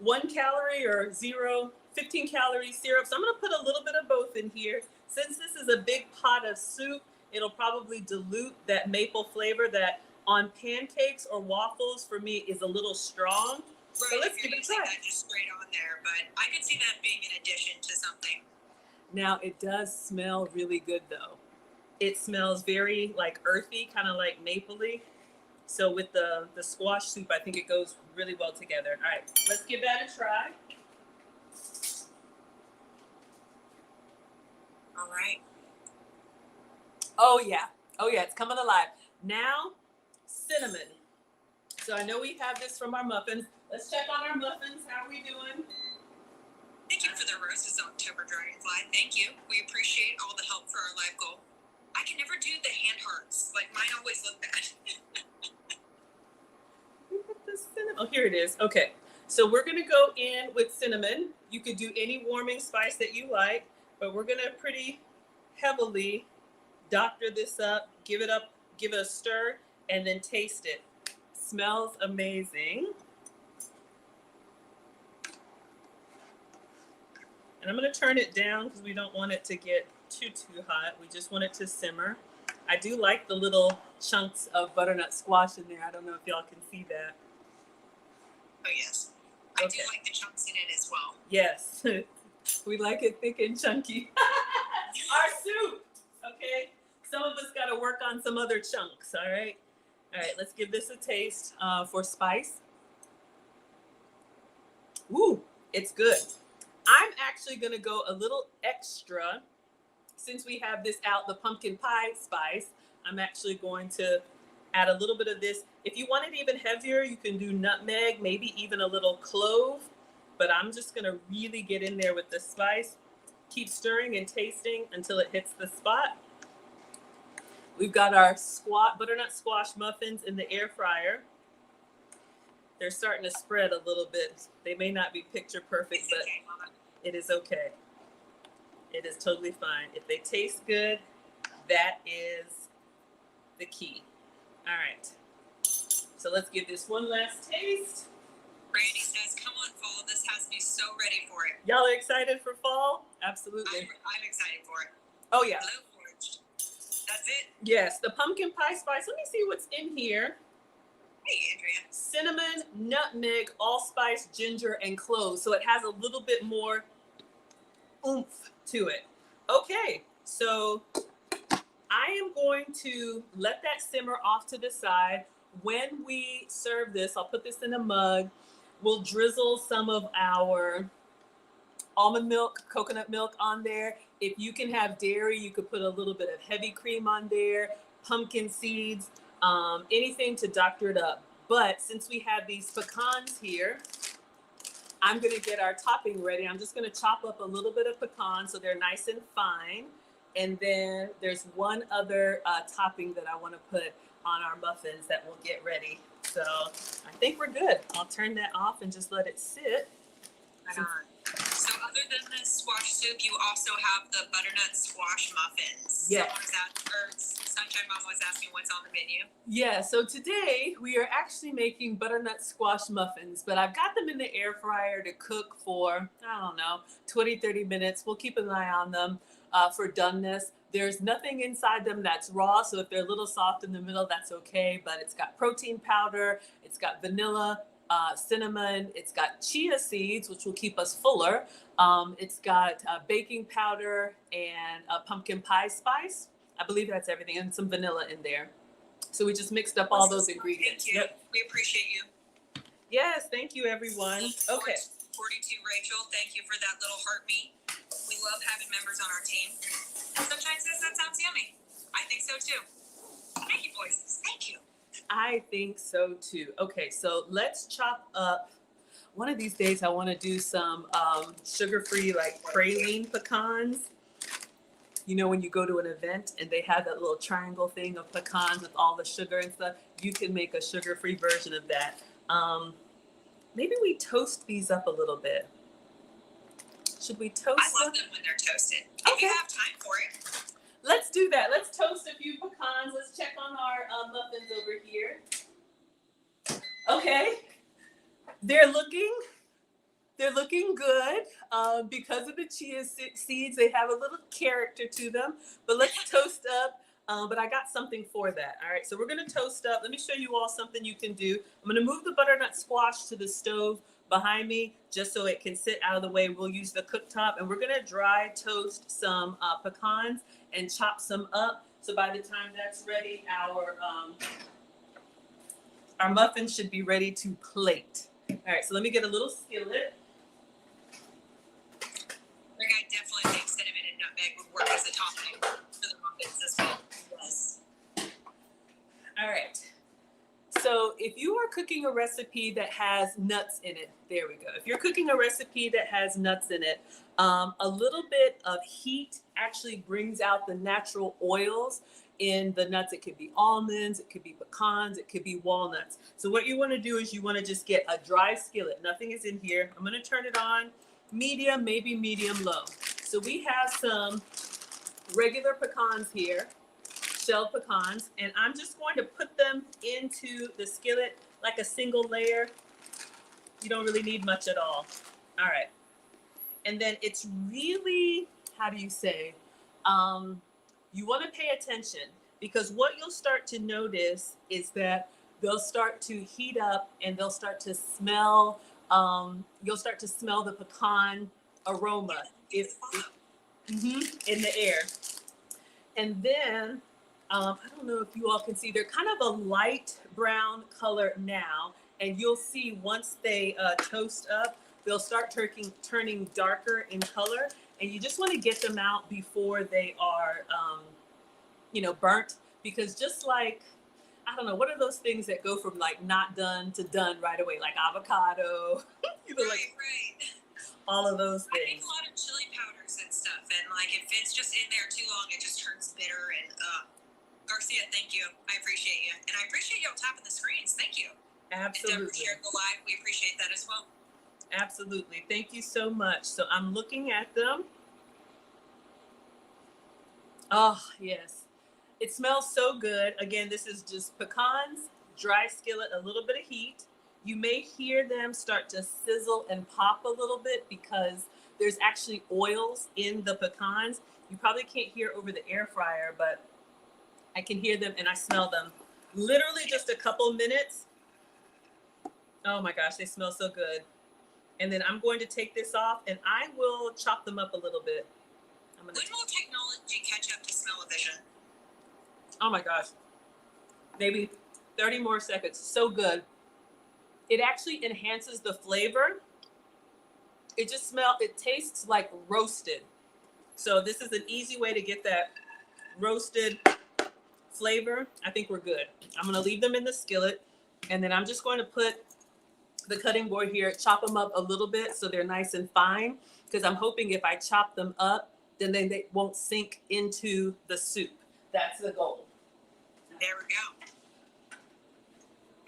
[SPEAKER 2] 1 calorie or 15 calorie syrup. So I'm gonna put a little bit of both in here. Since this is a big pot of soup, it'll probably dilute that maple flavor that on pancakes or waffles for me is a little strong.
[SPEAKER 3] Right,
[SPEAKER 2] so let's give it a try.
[SPEAKER 3] That just straight on there, but I could see that being an addition to something.
[SPEAKER 2] Now it does smell really good though. It smells very like earthy, kind of like mapley. So with the squash soup, I think it goes really well together. All right, let's give that a try.
[SPEAKER 3] All right.
[SPEAKER 2] Oh yeah, it's coming alive. Now, cinnamon. So I know we have this from our muffins. Let's check on our muffins. How are we doing?
[SPEAKER 3] Thank you for the roses, October Dragonfly. Thank you. We appreciate all the help for our life goal. I can never do the hand hearts. Like mine always look bad.
[SPEAKER 2] Oh, here it is. Okay. So we're going to go in with cinnamon. You could do any warming spice that you like, but we're going to pretty heavily doctor this up, give it a stir, and then taste it. Smells amazing. And I'm going to turn it down because we don't want it to get too hot. We just want it to simmer. I do like the little chunks of butternut squash in there. I don't know if y'all can see that.
[SPEAKER 3] Oh, yes. I do like the chunks in it as well.
[SPEAKER 2] Yes. We like it thick and chunky. Our soup. Okay. Some of us got to work on some other chunks. All right. All right. Let's give this a taste for spice. Ooh, it's good. I'm actually going to go a little extra since we have this out, the pumpkin pie spice. I'm actually going to add a little bit of this. If you want it even heavier, you can do nutmeg, maybe even a little clove, but I'm just going to really get in there with the spice. Keep stirring and tasting until it hits the spot. We've got our butternut squash muffins in the air fryer. They're starting to spread a little bit. They may not be picture perfect, but it is okay. It is totally fine. If they taste good, that is the key. All right. So let's give this one last taste.
[SPEAKER 3] Randy says, come on, follow This has me so ready for it.
[SPEAKER 2] Y'all are excited for fall? Absolutely.
[SPEAKER 3] I'm excited for it.
[SPEAKER 2] Oh yeah.
[SPEAKER 3] Low foraged. That's it.
[SPEAKER 2] Yes, the pumpkin pie spice. Let me see what's in here.
[SPEAKER 3] Hey, Andrea.
[SPEAKER 2] Cinnamon, nutmeg, allspice, ginger, and cloves. So it has a little bit more oomph to it. Okay, so I am going to let that simmer off to the side. When we serve this, I'll put this in a mug. We'll drizzle some of our almond milk, coconut milk on there. If you can have dairy, you could put a little bit of heavy cream on there, pumpkin seeds, anything to doctor it up. But since we have these pecans here, I'm gonna get our topping ready. I'm just gonna chop up a little bit of pecan so they're nice and fine. And then there's one other topping that I wanna put on our muffins that we'll get ready. So I think we're good. I'll turn that off and just let it sit.
[SPEAKER 3] Right on. So other than the squash soup, you also have the butternut squash muffins.
[SPEAKER 2] Yes.
[SPEAKER 3] Sunshine Mom was asking what's on the menu.
[SPEAKER 2] Yeah, so today we are actually making butternut squash muffins, but I've got them in the air fryer to cook for, I don't know, 20, 30 minutes. We'll keep an eye on them for doneness. There's nothing inside them that's raw, so if they're a little soft in the middle, that's okay, but it's got protein powder, it's got vanilla, cinnamon, it's got chia seeds, which will keep us fuller. It's got baking powder and pumpkin pie spice. I believe that's everything, and some vanilla in there. So we just mixed up all those ingredients.
[SPEAKER 3] Thank you. Yep. We appreciate you.
[SPEAKER 2] Yes, thank you, everyone. Okay.
[SPEAKER 3] 42 Rachel, thank you for that little heart meat. We love having members on our team. And Sunshine says that sounds yummy. I think so too. Thank you, voices. Thank you.
[SPEAKER 2] I think so too. Okay, so let's chop up. One of these days, I want to do some sugar-free, like praline pecans. You know, when you go to an event and they have that little triangle thing of pecans with all the sugar and stuff, you can make a sugar-free version of that. Maybe we toast these up a little bit. Should we toast
[SPEAKER 3] I love them when they're toasted. If you have time for it.
[SPEAKER 2] Let's do that. Let's toast a few pecans. Let's check on our muffins over here. Okay. They're looking good. Because of the chia seeds, they have a little character to them. But let's toast up. But I got something for that. All right, so we're gonna toast up. Let me show you all something you can do. I'm gonna move the butternut squash to the stove behind me just so it can sit out of the way. We'll use the cooktop, and we're gonna dry toast some pecans and chop some up. So by the time that's ready, our muffins should be ready to plate. All right, so let me get a little skillet.
[SPEAKER 3] Like, I definitely think cinnamon and nutmeg would work as a topping for the muffins as well. Yes.
[SPEAKER 2] All right. So if you are cooking a recipe that has nuts in it, there we go. If you're cooking a recipe that has nuts in it, a little bit of heat actually brings out the natural oils in the nuts. It could be almonds, it could be pecans, it could be walnuts. So what you want to do is you want to just get a dry skillet. Nothing is in here. I'm going to turn it on medium, maybe medium low. So we have some regular pecans here, shelled pecans, and I'm just going to put them into the skillet like a single layer. You don't really need much at all. All right. And then it's really, how do you say, you want to pay attention, because what you'll start to notice is that they'll start to heat up and they'll start to smell, you'll start to smell the pecan aroma in the air. And then, I don't know if you all can see, they're kind of a light brown color now, and you'll see once they toast up, they'll start turning darker in color, and you just want to get them out before they are, burnt, because just like, I don't know, what are those things that go from like not done to done right away, like avocado,
[SPEAKER 3] Right.
[SPEAKER 2] all of those
[SPEAKER 3] I
[SPEAKER 2] things.
[SPEAKER 3] make a lot of chili powders and stuff, and like if it's just in there too long, it just turns bitter. And Garcia, thank you. I appreciate you, and I appreciate y'all tapping the screens. Thank you.
[SPEAKER 2] Absolutely.
[SPEAKER 3] And Deborah shared the live. We appreciate that as well.
[SPEAKER 2] Absolutely. Thank you so much. So I'm looking at them. Oh, yes. It smells so good. Again, this is just pecans, dry skillet, a little bit of heat. You may hear them start to sizzle and pop a little bit because there's actually oils in the pecans. You probably can't hear over the air fryer, but I can hear them and I smell them. Literally just a couple minutes. Oh my gosh, they smell so good. And then I'm going to take this off and I will chop them up a little bit.
[SPEAKER 3] When will technology catch up to smell-o-vision?
[SPEAKER 2] Oh my gosh. Maybe 30 more seconds. So good. It actually enhances the flavor. It tastes like roasted. So this is an easy way to get that roasted flavor. I think we're good. I'm gonna leave them in the skillet and then I'm just going to put the cutting board here, chop them up a little bit so they're nice and fine because I'm hoping if I chop them up, then they won't sink into the soup. That's the goal.
[SPEAKER 3] There we go.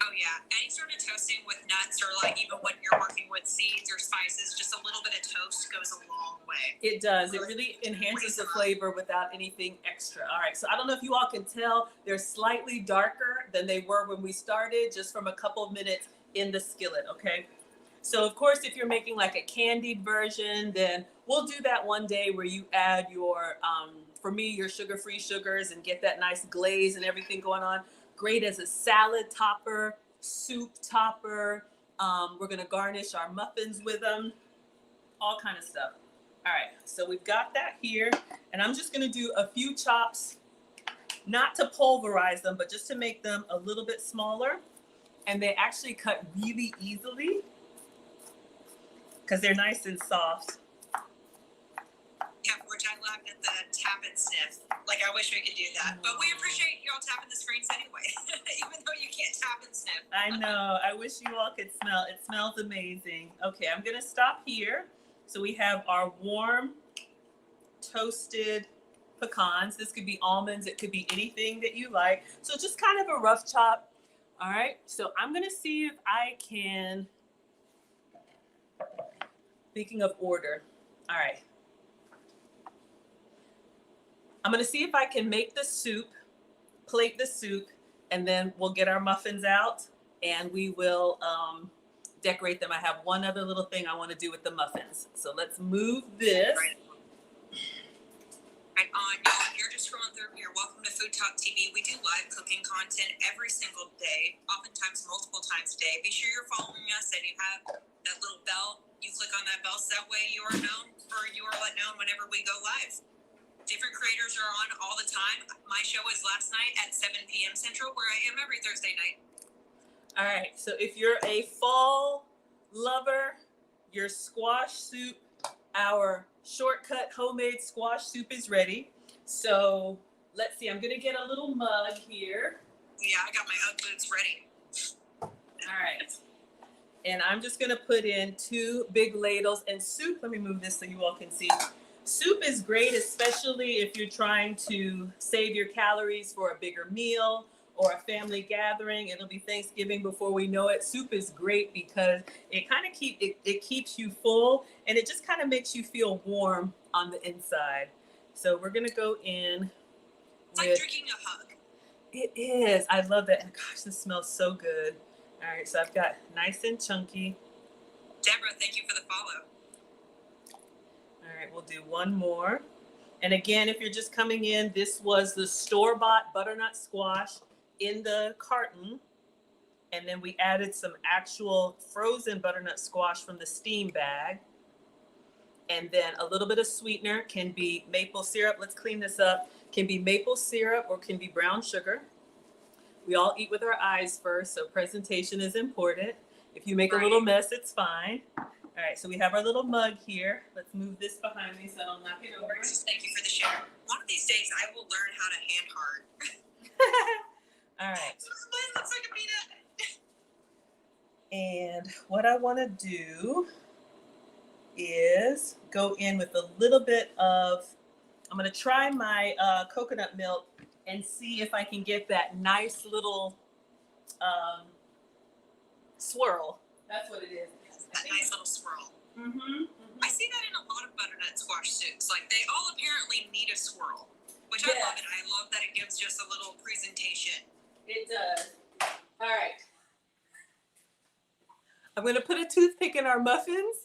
[SPEAKER 3] Oh yeah, any sort of toasting with nuts or like even when you're working with seeds or spices, just a little bit of toast goes a long way.
[SPEAKER 2] It does. It really enhances the flavor without anything extra. All right, so I don't know if you all can tell, they're slightly darker than they were when we started, just from a couple of minutes in the skillet, okay? So of course, if you're making like a candied version, then we'll do that one day where you add your, for me, your sugar-free sugars and get that nice glaze and everything going on. Great as a salad topper, soup topper. We're gonna garnish our muffins with them, all kind of stuff. All right, so we've got that here, and I'm just gonna do a few chops, not to pulverize them, but just to make them a little bit smaller. And they actually cut really easily because they're nice and soft.
[SPEAKER 3] Yeah, which I loved at the tap and sniff. Like, I wish we could do that. But we appreciate y'all tapping the screens anyway, even though you can't tap and sniff.
[SPEAKER 2] I know. I wish you all could smell. It smells amazing. Okay, I'm going to stop here. So we have our warm, toasted pecans. This could be almonds. It could be anything that you like. So just kind of a rough chop. All right. So I'm going to see if I can, speaking of order. All right. I'm going to see if I can make the soup, plate the soup, and then we'll get our muffins out and we will decorate them. I have one other little thing I want to do with the muffins. So let's move this.
[SPEAKER 3] Right on, y'all. You're just scrolling through here. Welcome to Food Talk TV. We do live cooking content every single day, oftentimes multiple times a day. Be sure you're following us and you have that little bell. You click on that bell so that way you are known, or you are let known whenever we go live. Different creators are on all the time. My show was last night at 7 p.m. Central, where I am every Thursday night.
[SPEAKER 2] All right, so if you're a fall lover, your squash soup, our shortcut homemade squash soup is ready. So let's see, I'm gonna get a little mug here.
[SPEAKER 3] Yeah, I got my Ugg boots ready.
[SPEAKER 2] All right, and I'm just gonna put in 2 big ladles and soup. Let me move this so you all can see. Soup is great, especially if you're trying to save your calories for a bigger meal or a family gathering. It'll be Thanksgiving before we know it. Soup is great because it kind of keeps you full and it just kind of makes you feel warm on the inside. So we're gonna go in.
[SPEAKER 3] It's like drinking a hug.
[SPEAKER 2] It is. I love that. And gosh, this smells so good. All right, so I've got nice and chunky.
[SPEAKER 3] Deborah, thank you for the follow.
[SPEAKER 2] All right, we'll do one more. And again, if you're just coming in, this was the store-bought butternut squash in the carton. And then we added some actual frozen butternut squash from the steam bag. And then a little bit of sweetener, can be maple syrup. Let's clean this up. Can be maple syrup or can be brown sugar. We all eat with our eyes first, so presentation is important. If you make a little mess, it's fine. All right, so we have our little mug here. Let's move this behind me so I don't knock it over.
[SPEAKER 3] Thank you for the share. One of these days, I will learn how to hand heart.
[SPEAKER 2] All right.
[SPEAKER 3] Mine looks like a peanut.
[SPEAKER 2] And what I want to do is go in with a little bit of, I'm going to try my coconut milk and see if I can get that nice little swirl. That's what it is.
[SPEAKER 3] That nice little swirl.
[SPEAKER 2] Mm-hmm.
[SPEAKER 3] I see that in a lot of butternut squash soups. Like, they all apparently need a swirl, which I love it. I love that it gives just a little presentation.
[SPEAKER 2] It does. All right. I'm going to put a toothpick in our muffins,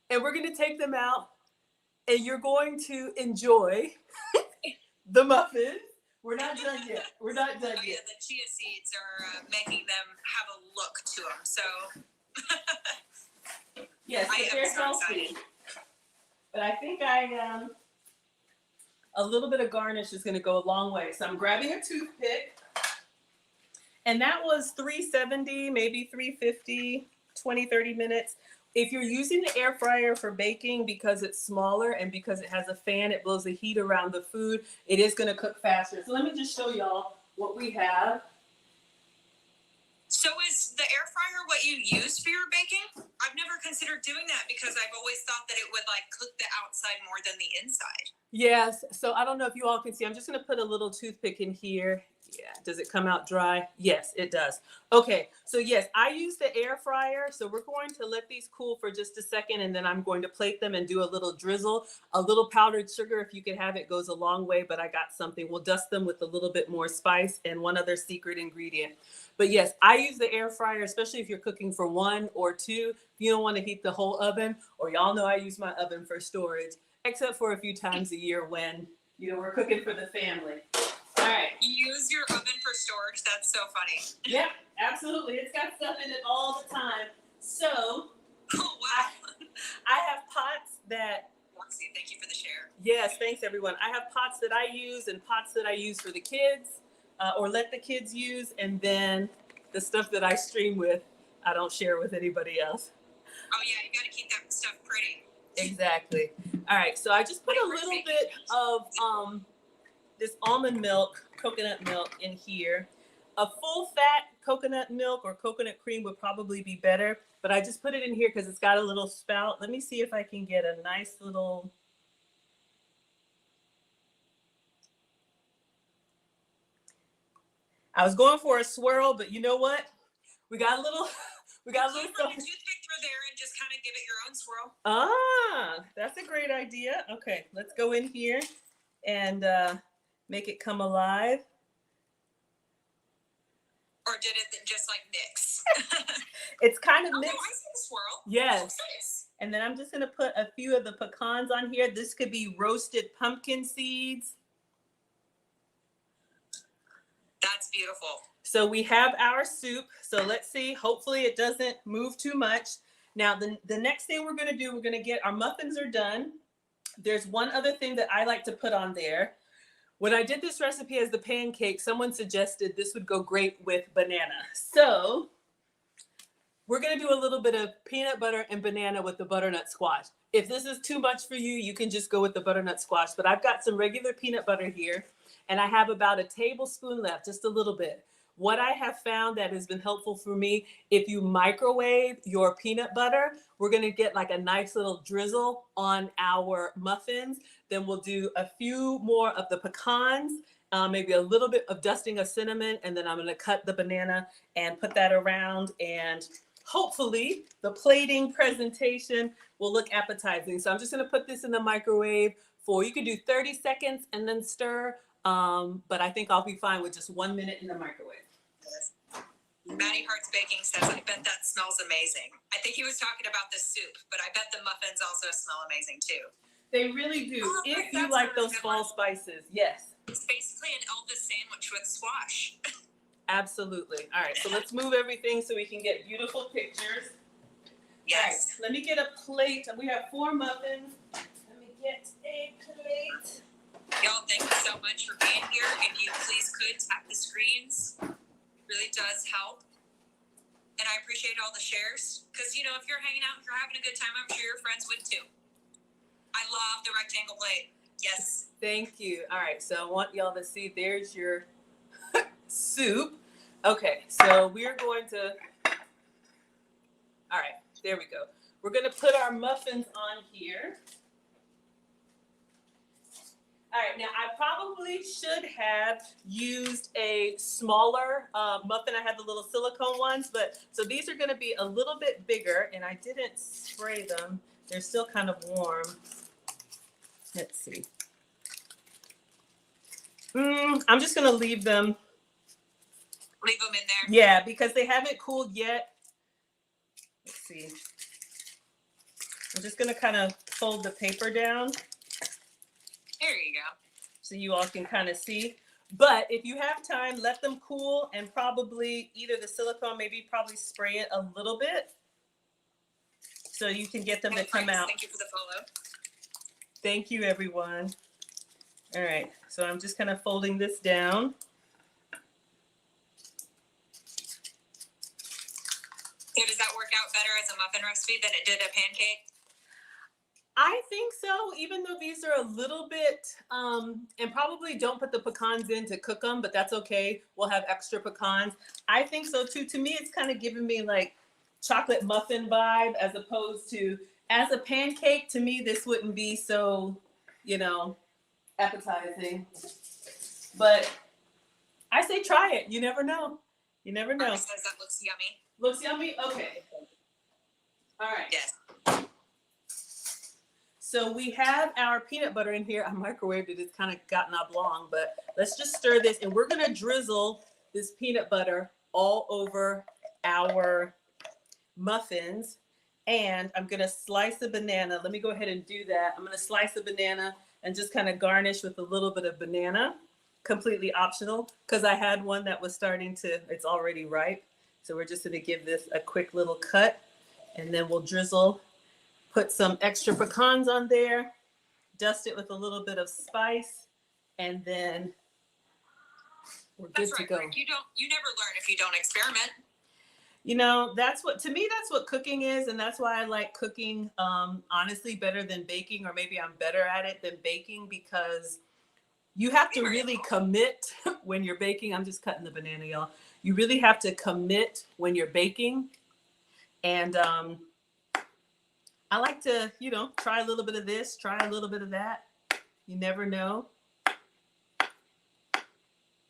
[SPEAKER 2] and we're going to take them out, and you're going to enjoy the muffins. We're not done yet. We're not done
[SPEAKER 3] Oh, yeah,
[SPEAKER 2] yet.
[SPEAKER 3] the chia seeds are making them have a look to them. So
[SPEAKER 2] Yes,
[SPEAKER 3] I
[SPEAKER 2] but
[SPEAKER 3] am
[SPEAKER 2] they're
[SPEAKER 3] so
[SPEAKER 2] healthy.
[SPEAKER 3] excited.
[SPEAKER 2] But I think a little bit of garnish is going to go a long way. So I'm grabbing a toothpick. And that was 370, maybe 350, 20, 30 minutes. If you're using the air fryer for baking because it's smaller and because it has a fan, it blows the heat around the food, it is going to cook faster. So let me just show y'all what we have.
[SPEAKER 3] So is the air fryer what you use for your baking? I've never considered doing that because I've always thought that it would like cook the outside more than the inside.
[SPEAKER 2] Yes, so I don't know if you all can see. I'm just going to put a little toothpick in here. Yeah, does it come out dry? Yes, it does. Okay, so yes, I use the air fryer. So we're going to let these cool for just a second, and then I'm going to plate them and do a little drizzle. A little powdered sugar, if you could have it, goes a long way, but I got something. We'll dust them with a little bit more spice and one other secret ingredient. But yes, I use the air fryer, especially if you're cooking for 1 or 2. If you don't want to heat the whole oven, or y'all know I use my oven for storage, except for a few times a year when, we're cooking for the family. All right.
[SPEAKER 3] You use your oven for storage? That's so funny.
[SPEAKER 2] Yeah, absolutely. It's got stuff in it all the time. So,
[SPEAKER 3] oh, wow.
[SPEAKER 2] I have pots that...
[SPEAKER 3] Roxy, thank you for the share.
[SPEAKER 2] Yes, thanks everyone. I have pots that I use and pots that I use for the kids or let the kids use. And then the stuff that I stream with, I don't share with anybody else.
[SPEAKER 3] Oh, yeah, you got to keep that stuff pretty.
[SPEAKER 2] Exactly. All right, so I just put a little bit of this almond milk, coconut milk in here. A full fat coconut milk or coconut cream would probably be better, but I just put it in here because it's got a little spout. Let me see if I can get a nice little... I was going for a swirl, but you know what? We got a little... We got a little...
[SPEAKER 3] Run a toothpick through there and just kind of give it your own swirl.
[SPEAKER 2] Ah, that's a great idea. Okay, let's go in here and make it come alive.
[SPEAKER 3] Or did it just like mix?
[SPEAKER 2] It's kind of mixed.
[SPEAKER 3] Oh, I see the swirl.
[SPEAKER 2] Yes.
[SPEAKER 3] Oh, nice.
[SPEAKER 2] And then I'm just going to put a few of the pecans on here. This could be roasted pumpkin seeds.
[SPEAKER 3] That's beautiful.
[SPEAKER 2] So we have our soup. So let's see. Hopefully it doesn't move too much. Now, the next thing we're going to do, we're going to get our muffins are done. There's one other thing that I like to put on there. When I did this recipe as the pancake, someone suggested this would go great with banana. So we're going to do a little bit of peanut butter and banana with the butternut squash. If this is too much for you, you can just go with the butternut squash. But I've got some regular peanut butter here, and I have about a tablespoon left, just a little bit. What I have found that has been helpful for me, if you microwave your peanut butter, we're going to get like a nice little drizzle on our muffins. Then we'll do a few more of the pecans, maybe a little bit of dusting of cinnamon, and then I'm going to cut the banana and put that around. And hopefully the plating presentation will look appetizing. So I'm just going to put this in the microwave for, you can do 30 seconds and then stir. But I think I'll be fine with just 1 minute in the microwave.
[SPEAKER 3] Maddie Hart's Baking says, I bet that smells amazing. I think he was talking about the soup, but I bet the muffins also smell amazing too.
[SPEAKER 2] They really do.
[SPEAKER 3] Oh,
[SPEAKER 2] If you
[SPEAKER 3] that's
[SPEAKER 2] like
[SPEAKER 3] a
[SPEAKER 2] those
[SPEAKER 3] good
[SPEAKER 2] fall
[SPEAKER 3] one.
[SPEAKER 2] spices, yes,
[SPEAKER 3] It's basically an Elvis sandwich with squash.
[SPEAKER 2] absolutely. All right, so let's move everything so we can get beautiful pictures.
[SPEAKER 3] Yes.
[SPEAKER 2] All right, let me get a plate. We have 4 muffins. Let me get a plate.
[SPEAKER 3] Y'all, thank you so much for being here. If you please could tap the screens, it really does help. And I appreciate all the shares because, if you're hanging out, if you're having a good time, I'm sure your friends would too. I love the rectangle plate. Yes.
[SPEAKER 2] Thank you. All right, so I want y'all to see, there's your soup. Okay, so we're going to, all right, there we go. We're going to put our muffins on here. All right, now I probably should have used a smaller muffin. I had the little silicone ones, but so these are going to be a little bit bigger, and I didn't spray them. They're still kind of warm. Let's see. I'm just going to leave them.
[SPEAKER 3] Leave them in there.
[SPEAKER 2] Yeah, because they haven't cooled yet. let's see. I'm just gonna kind of fold the paper down
[SPEAKER 3] There you go.
[SPEAKER 2] so you all can kind of see. But if you have time, let them cool and probably either the silicone, maybe probably spray it a little bit so you can get them to come out.
[SPEAKER 3] Thank you for the follow.
[SPEAKER 2] Thank you, everyone. All right, so I'm just kind of folding this down.
[SPEAKER 3] So does that work out better as a muffin recipe than it did a pancake?
[SPEAKER 2] I think so, even though these are a little bit, and probably don't put the pecans in to cook them, but that's okay. We'll have extra pecans. I think so too. To me, it's kind of giving me like chocolate muffin vibe as opposed to, as a pancake, to me, this wouldn't be so, you know, appetizing. But I say try it. You never know. You never know.
[SPEAKER 3] Mark says that looks yummy.
[SPEAKER 2] Looks yummy? Okay. All right.
[SPEAKER 3] Yes.
[SPEAKER 2] So we have our peanut butter in here. I microwaved it. It's kind of gotten oblong, but let's just stir this. And we're going to drizzle this peanut butter all over our muffins. And I'm going to slice a banana. Let me go ahead and do that. I'm going to slice a banana and just kind of garnish with a little bit of banana. Completely optional because I had one that was starting to, it's already ripe. So we're just going to give this a quick little cut. And then we'll drizzle. Put some extra pecans on there, dust it with a little bit of spice, and then we're good to go.
[SPEAKER 3] Rick. You never learn if you don't experiment.
[SPEAKER 2] You know, that's what, to me, that's what cooking is. And that's why I like cooking, honestly, better than baking, or maybe I'm better at it than baking because you have to really commit when you're baking. I'm just cutting the banana, y'all. You really have to commit when you're baking. And, I like to, you know, try a little bit of this, try a little bit of that. You never know.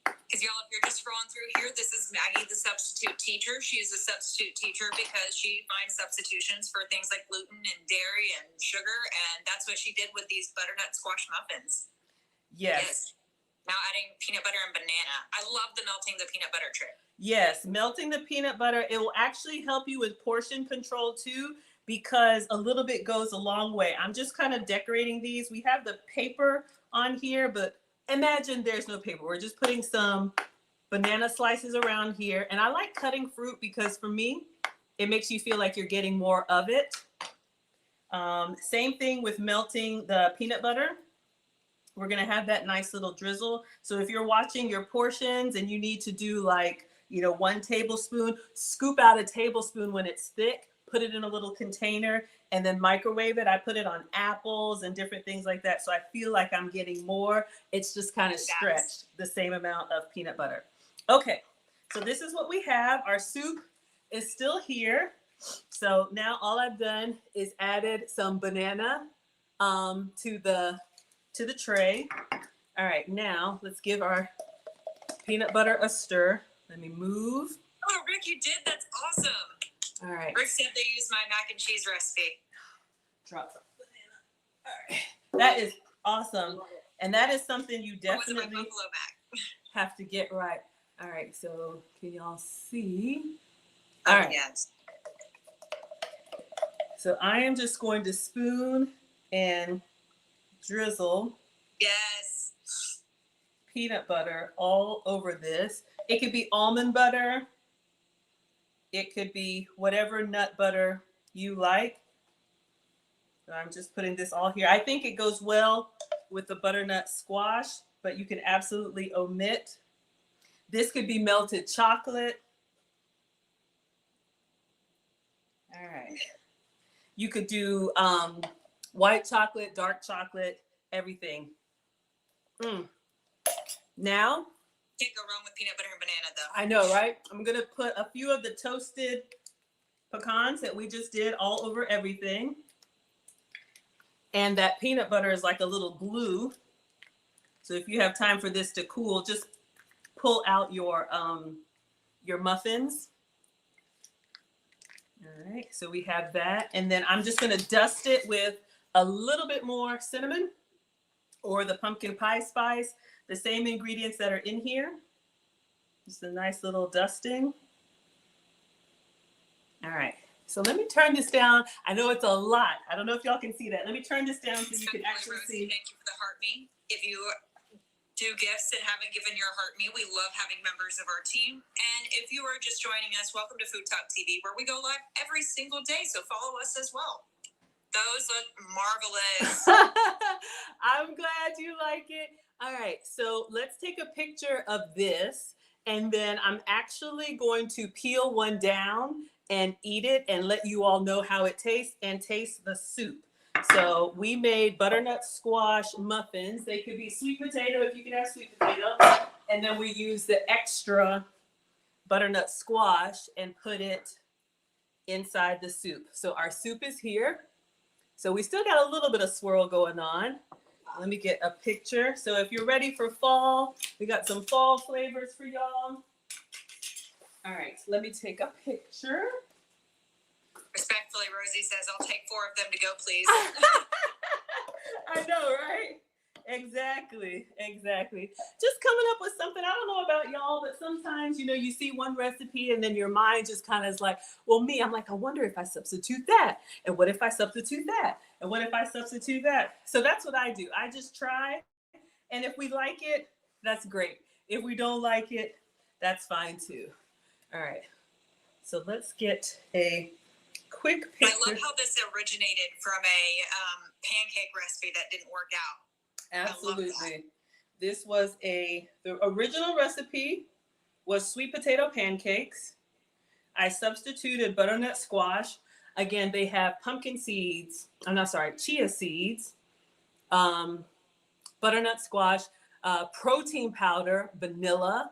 [SPEAKER 3] Because y'all, if you're just scrolling through here, this is Maggie, the substitute teacher. She's a substitute teacher because she finds substitutions for things like gluten and dairy and sugar. And that's what she did with these butternut squash muffins.
[SPEAKER 2] Yes.
[SPEAKER 3] Now adding peanut butter and banana. I love the melting the peanut butter trick.
[SPEAKER 2] Yes, melting the peanut butter. It will actually help you with portion control too, because a little bit goes a long way. I'm just kind of decorating these. We have the paper on here, but imagine there's no paper. We're just putting some banana slices around here. And I like cutting fruit because for me, it makes you feel like you're getting more of it. Same thing with melting the peanut butter. We're going to have that nice little drizzle. So if you're watching your portions and you need to do like, you know, 1 tablespoon, scoop out a tablespoon when it's thick, put it in a little container and then microwave it. I put it on apples and different things like that. So I feel like I'm getting more. It's just kind of stretched the same amount of peanut butter. Okay, so this is what we have. Our soup is still here. So now all I've done is added some banana to the tray. All right, now let's give our peanut butter a stir. Let me move.
[SPEAKER 3] Oh, Rick, you did? That's awesome.
[SPEAKER 2] All right.
[SPEAKER 3] Rick said they used my mac and cheese recipe.
[SPEAKER 2] Drop some banana. All right. That is awesome. And that is something you definitely have to get right. All right, so can y'all see? All right.
[SPEAKER 3] Yes.
[SPEAKER 2] So I am just going to spoon and drizzle peanut butter all over this. It could be almond butter. It could be whatever nut butter you like. So I'm just putting this all here. I think it goes well with the butternut squash, but you can absolutely omit. This could be melted chocolate. All right. You could do white chocolate, dark chocolate, everything. Now,
[SPEAKER 3] Can't go wrong with peanut butter and banana, though.
[SPEAKER 2] I know, right? I'm going to put a few of the toasted pecans that we just did all over everything. And that peanut butter is like a little glue. So if you have time for this to cool, just pull out your muffins. All right, so we have that. And then I'm just going to dust it with a little bit more cinnamon or the pumpkin pie spice, the same ingredients that are in here. Just a nice little dusting. All right, So let me turn this down. I know it's a lot. I don't know if y'all can see that. Let me turn this down so you can actually see.
[SPEAKER 3] Thank you for the heart me. If you do gifts and haven't given your heart me, we love having members of our team. And if you are just joining us, welcome to Food Talk TV, where we go live every single day. So follow us as well. Those look marvelous.
[SPEAKER 2] I'm glad you like it. All right, so let's take a picture of this, and then I'm actually going to peel one down and eat it and let you all know how it tastes and taste the soup. So we made butternut squash muffins. They could be sweet potato if you can have sweet potato. And then we use the extra butternut squash and put it inside the soup. So our soup is here. So we still got a little bit of swirl going on. Let me get a picture. So if you're ready for fall, we got some fall flavors for y'all. All right, let me take a picture.
[SPEAKER 3] Respectfully, Rosie says, I'll take 4 of them to go, please.
[SPEAKER 2] I know, right? Exactly. Just coming up with something. I don't know about y'all, but sometimes, you see one recipe and then your mind just kind of is like, well, I'm like, I wonder if I substitute that. And what if I substitute that? And what if I substitute that? So that's what I do. I just try. And if we like it, that's great. If we don't like it, that's fine too. All right. So let's get a quick picture.
[SPEAKER 3] I love how this originated from a pancake recipe that didn't work out.
[SPEAKER 2] Absolutely. This was the original recipe was sweet potato pancakes. I substituted butternut squash. Again, they have pumpkin seeds. Chia seeds, butternut squash, protein powder, vanilla,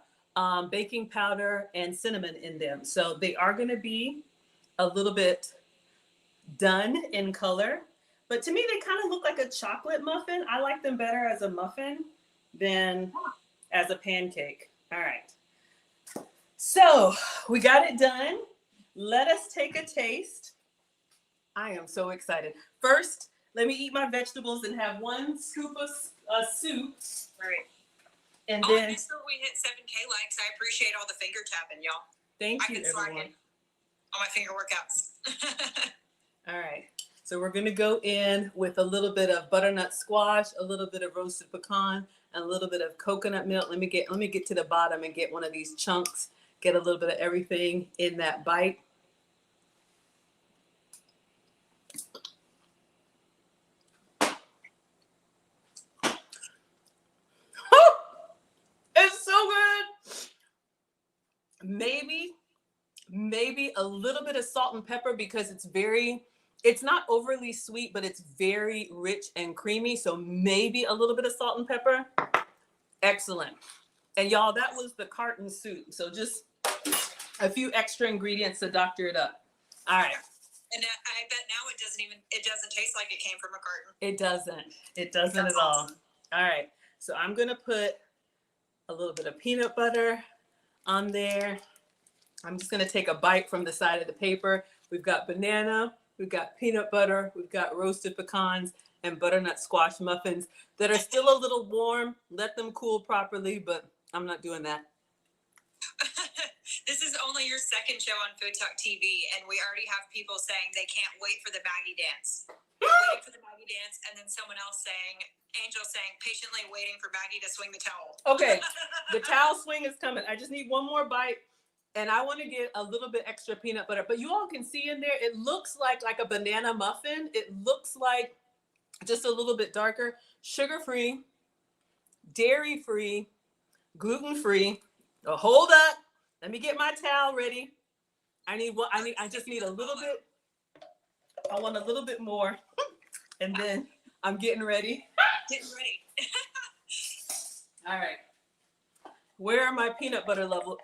[SPEAKER 2] baking powder, and cinnamon in them. So they are going to be a little bit done in color. But to me, they kind of look like a chocolate muffin. I like them better as a muffin than as a pancake. All right. So we got it done. Let us take a taste. I am so excited. First, let me eat my vegetables and have 1 scoop of soup.
[SPEAKER 3] Right.
[SPEAKER 2] And
[SPEAKER 3] I
[SPEAKER 2] then,
[SPEAKER 3] missed that we hit 7K likes. I appreciate all the finger tapping, y'all.
[SPEAKER 2] thank
[SPEAKER 3] I
[SPEAKER 2] you,
[SPEAKER 3] can slide
[SPEAKER 2] everyone.
[SPEAKER 3] in on my finger workouts.
[SPEAKER 2] All right. So we're going to go in with a little bit of butternut squash, a little bit of roasted pecan, and a little bit of coconut milk. Let me get to the bottom and get one of these chunks, get a little bit of everything in that bite. It's so good. Maybe a little bit of salt and pepper because it's not overly sweet, but it's very rich and creamy. So maybe a little bit of salt and pepper. Excellent. And y'all, that was the carton soup. So just a few extra ingredients to doctor it up. All right.
[SPEAKER 3] And I bet now it doesn't taste like it came from a carton.
[SPEAKER 2] It doesn't
[SPEAKER 3] That's
[SPEAKER 2] at all.
[SPEAKER 3] awesome.
[SPEAKER 2] All right. So I'm going to put a little bit of peanut butter on there. I'm just going to take a bite from the side of the paper. We've got banana, we've got peanut butter, we've got roasted pecans and butternut squash muffins that are still a little warm. Let them cool properly, but I'm not doing that.
[SPEAKER 3] This is only your second show on Food Talk TV, and we already have people saying they can't wait for the Maggie dance. Waiting for the Maggie dance, and then someone else saying, Angel saying, patiently waiting for Maggie to swing the towel.
[SPEAKER 2] Okay, the towel swing is coming. I just need one more bite, and I want to get a little bit extra peanut butter. But you all can see in there, it looks like a banana muffin. It looks like just a little bit darker, sugar-free, dairy-free, gluten-free. Oh, hold up. Let me get my towel ready. I just need a little bit. I want a little bit more. And then I'm getting ready.
[SPEAKER 3] Getting ready.
[SPEAKER 2] All right. Where are my peanut butter lovers?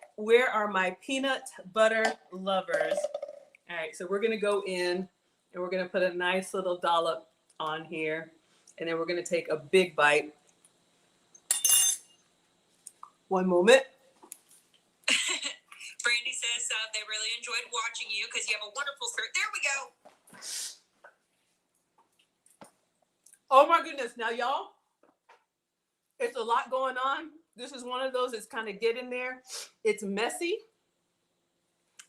[SPEAKER 2] All right, so we're gonna go in and we're gonna put a nice little dollop on here. And then we're gonna take a big bite. One moment.
[SPEAKER 3] Brandy says they really enjoyed watching you because you have a wonderful spirit. There we go.
[SPEAKER 2] Oh my goodness. Now, y'all, it's a lot going on. This is one of those that's kind of get in there. It's messy,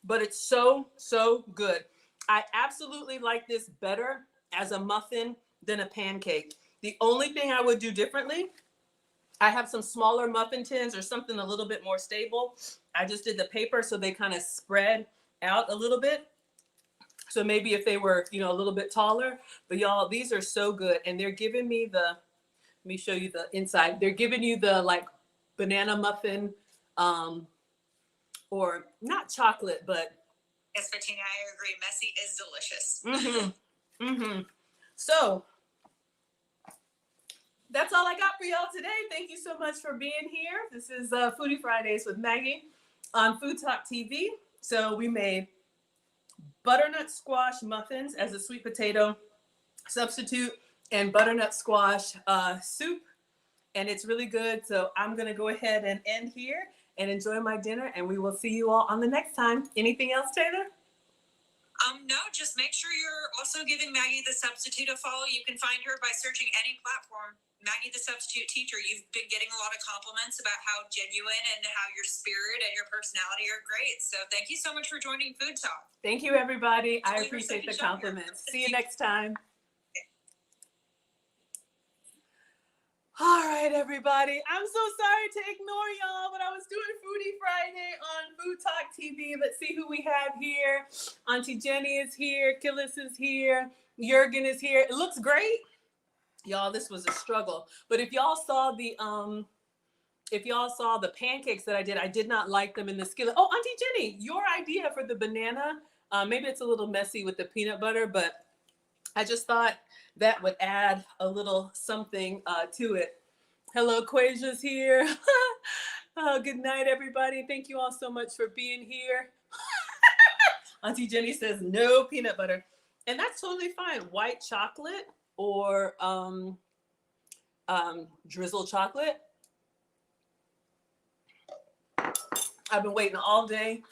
[SPEAKER 2] but it's so, so good. I absolutely like this better as a muffin than a pancake. The only thing I would do differently, I have some smaller muffin tins or something a little bit more stable. I just did the paper so they kind of spread out a little bit. So maybe if they were, a little bit taller, but y'all, these are so good. And they're giving me let me show you the inside. They're giving you the like banana muffin, or not chocolate, but.
[SPEAKER 3] Yes, Bettina, I agree. Messy is delicious.
[SPEAKER 2] So that's all I got for y'all today. Thank you so much for being here. This is Foodie Fridays with Maggie on Food Talk TV. So we made butternut squash muffins as a sweet potato substitute and butternut squash soup. And it's really good. So I'm going to go ahead and end here and enjoy my dinner. And we will see you all on the next time. Anything else, Taylor?
[SPEAKER 3] No, just make sure you're also giving Maggie the Substitute a follow. You can find her by searching any platform. Maggie the Substitute Teacher. You've been getting a lot of compliments about how genuine and how your spirit and your personality are great. So thank you so much for joining Food Talk.
[SPEAKER 2] Thank you, everybody. I appreciate the compliments. See you next time. All right, everybody. I'm so sorry to ignore y'all, but I was doing Foodie Friday on Food Talk TV. Let's see who we have here. Auntie Jenny is here. Killis is here. Jurgen is here. It looks great. Y'all, this was a struggle. But if y'all saw the pancakes that I did not like them in the skillet. Oh, Auntie Jenny, your idea for the banana, maybe it's a little messy with the peanut butter, but I just thought that would add a little something to it. Hello, Quasia's here. Good night, everybody. Thank you all so much for being here. Auntie Jenny says no peanut butter. And that's totally fine. White chocolate or drizzle chocolate. I've been waiting all day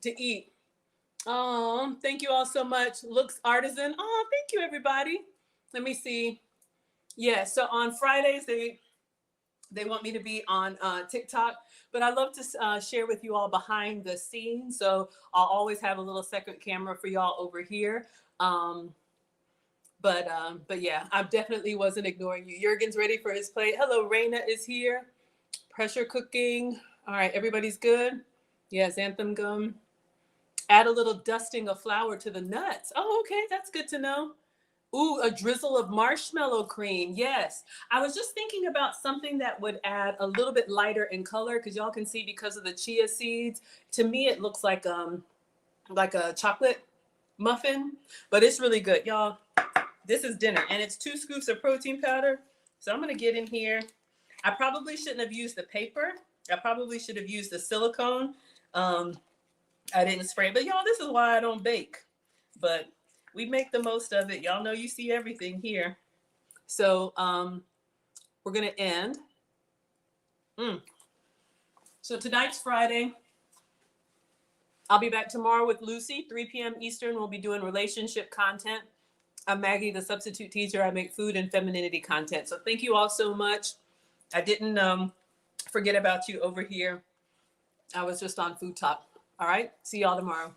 [SPEAKER 2] to eat. Oh, thank you all so much. Looks artisan. Oh, thank you, everybody. Let me see. Yeah, so on Fridays, they want me to be on TikTok, but I love to share with you all behind the scenes. So I'll always have a little second camera for y'all over here. But yeah, I definitely wasn't ignoring you. Jurgen's ready for his plate. Hello, Raina is here. Pressure cooking. All right, everybody's good. Yeah, xanthan gum. Add a little dusting of flour to the nuts. Oh, okay, that's good to know. Ooh, a drizzle of marshmallow cream. Yes. I was just thinking about something that would add a little bit lighter in color, because y'all can see because of the chia seeds. To me, it looks like a chocolate muffin, but it's really good. Y'all, this is dinner, and it's 2 scoops of protein powder. So I'm going to get in here. I probably shouldn't have used the paper. I probably should have used the silicone. I didn't spray, but y'all, this is why I don't bake. But we make the most of it. Y'all know you see everything here. So we're going to end. So tonight's Friday. I'll be back tomorrow with Lucy, 3 p.m. Eastern. We'll be doing relationship content. I'm Maggie, the substitute teacher. I make food and femininity content. So thank you all so much. I didn't forget about you over here. I was just on Food Talk. All right. See y'all tomorrow.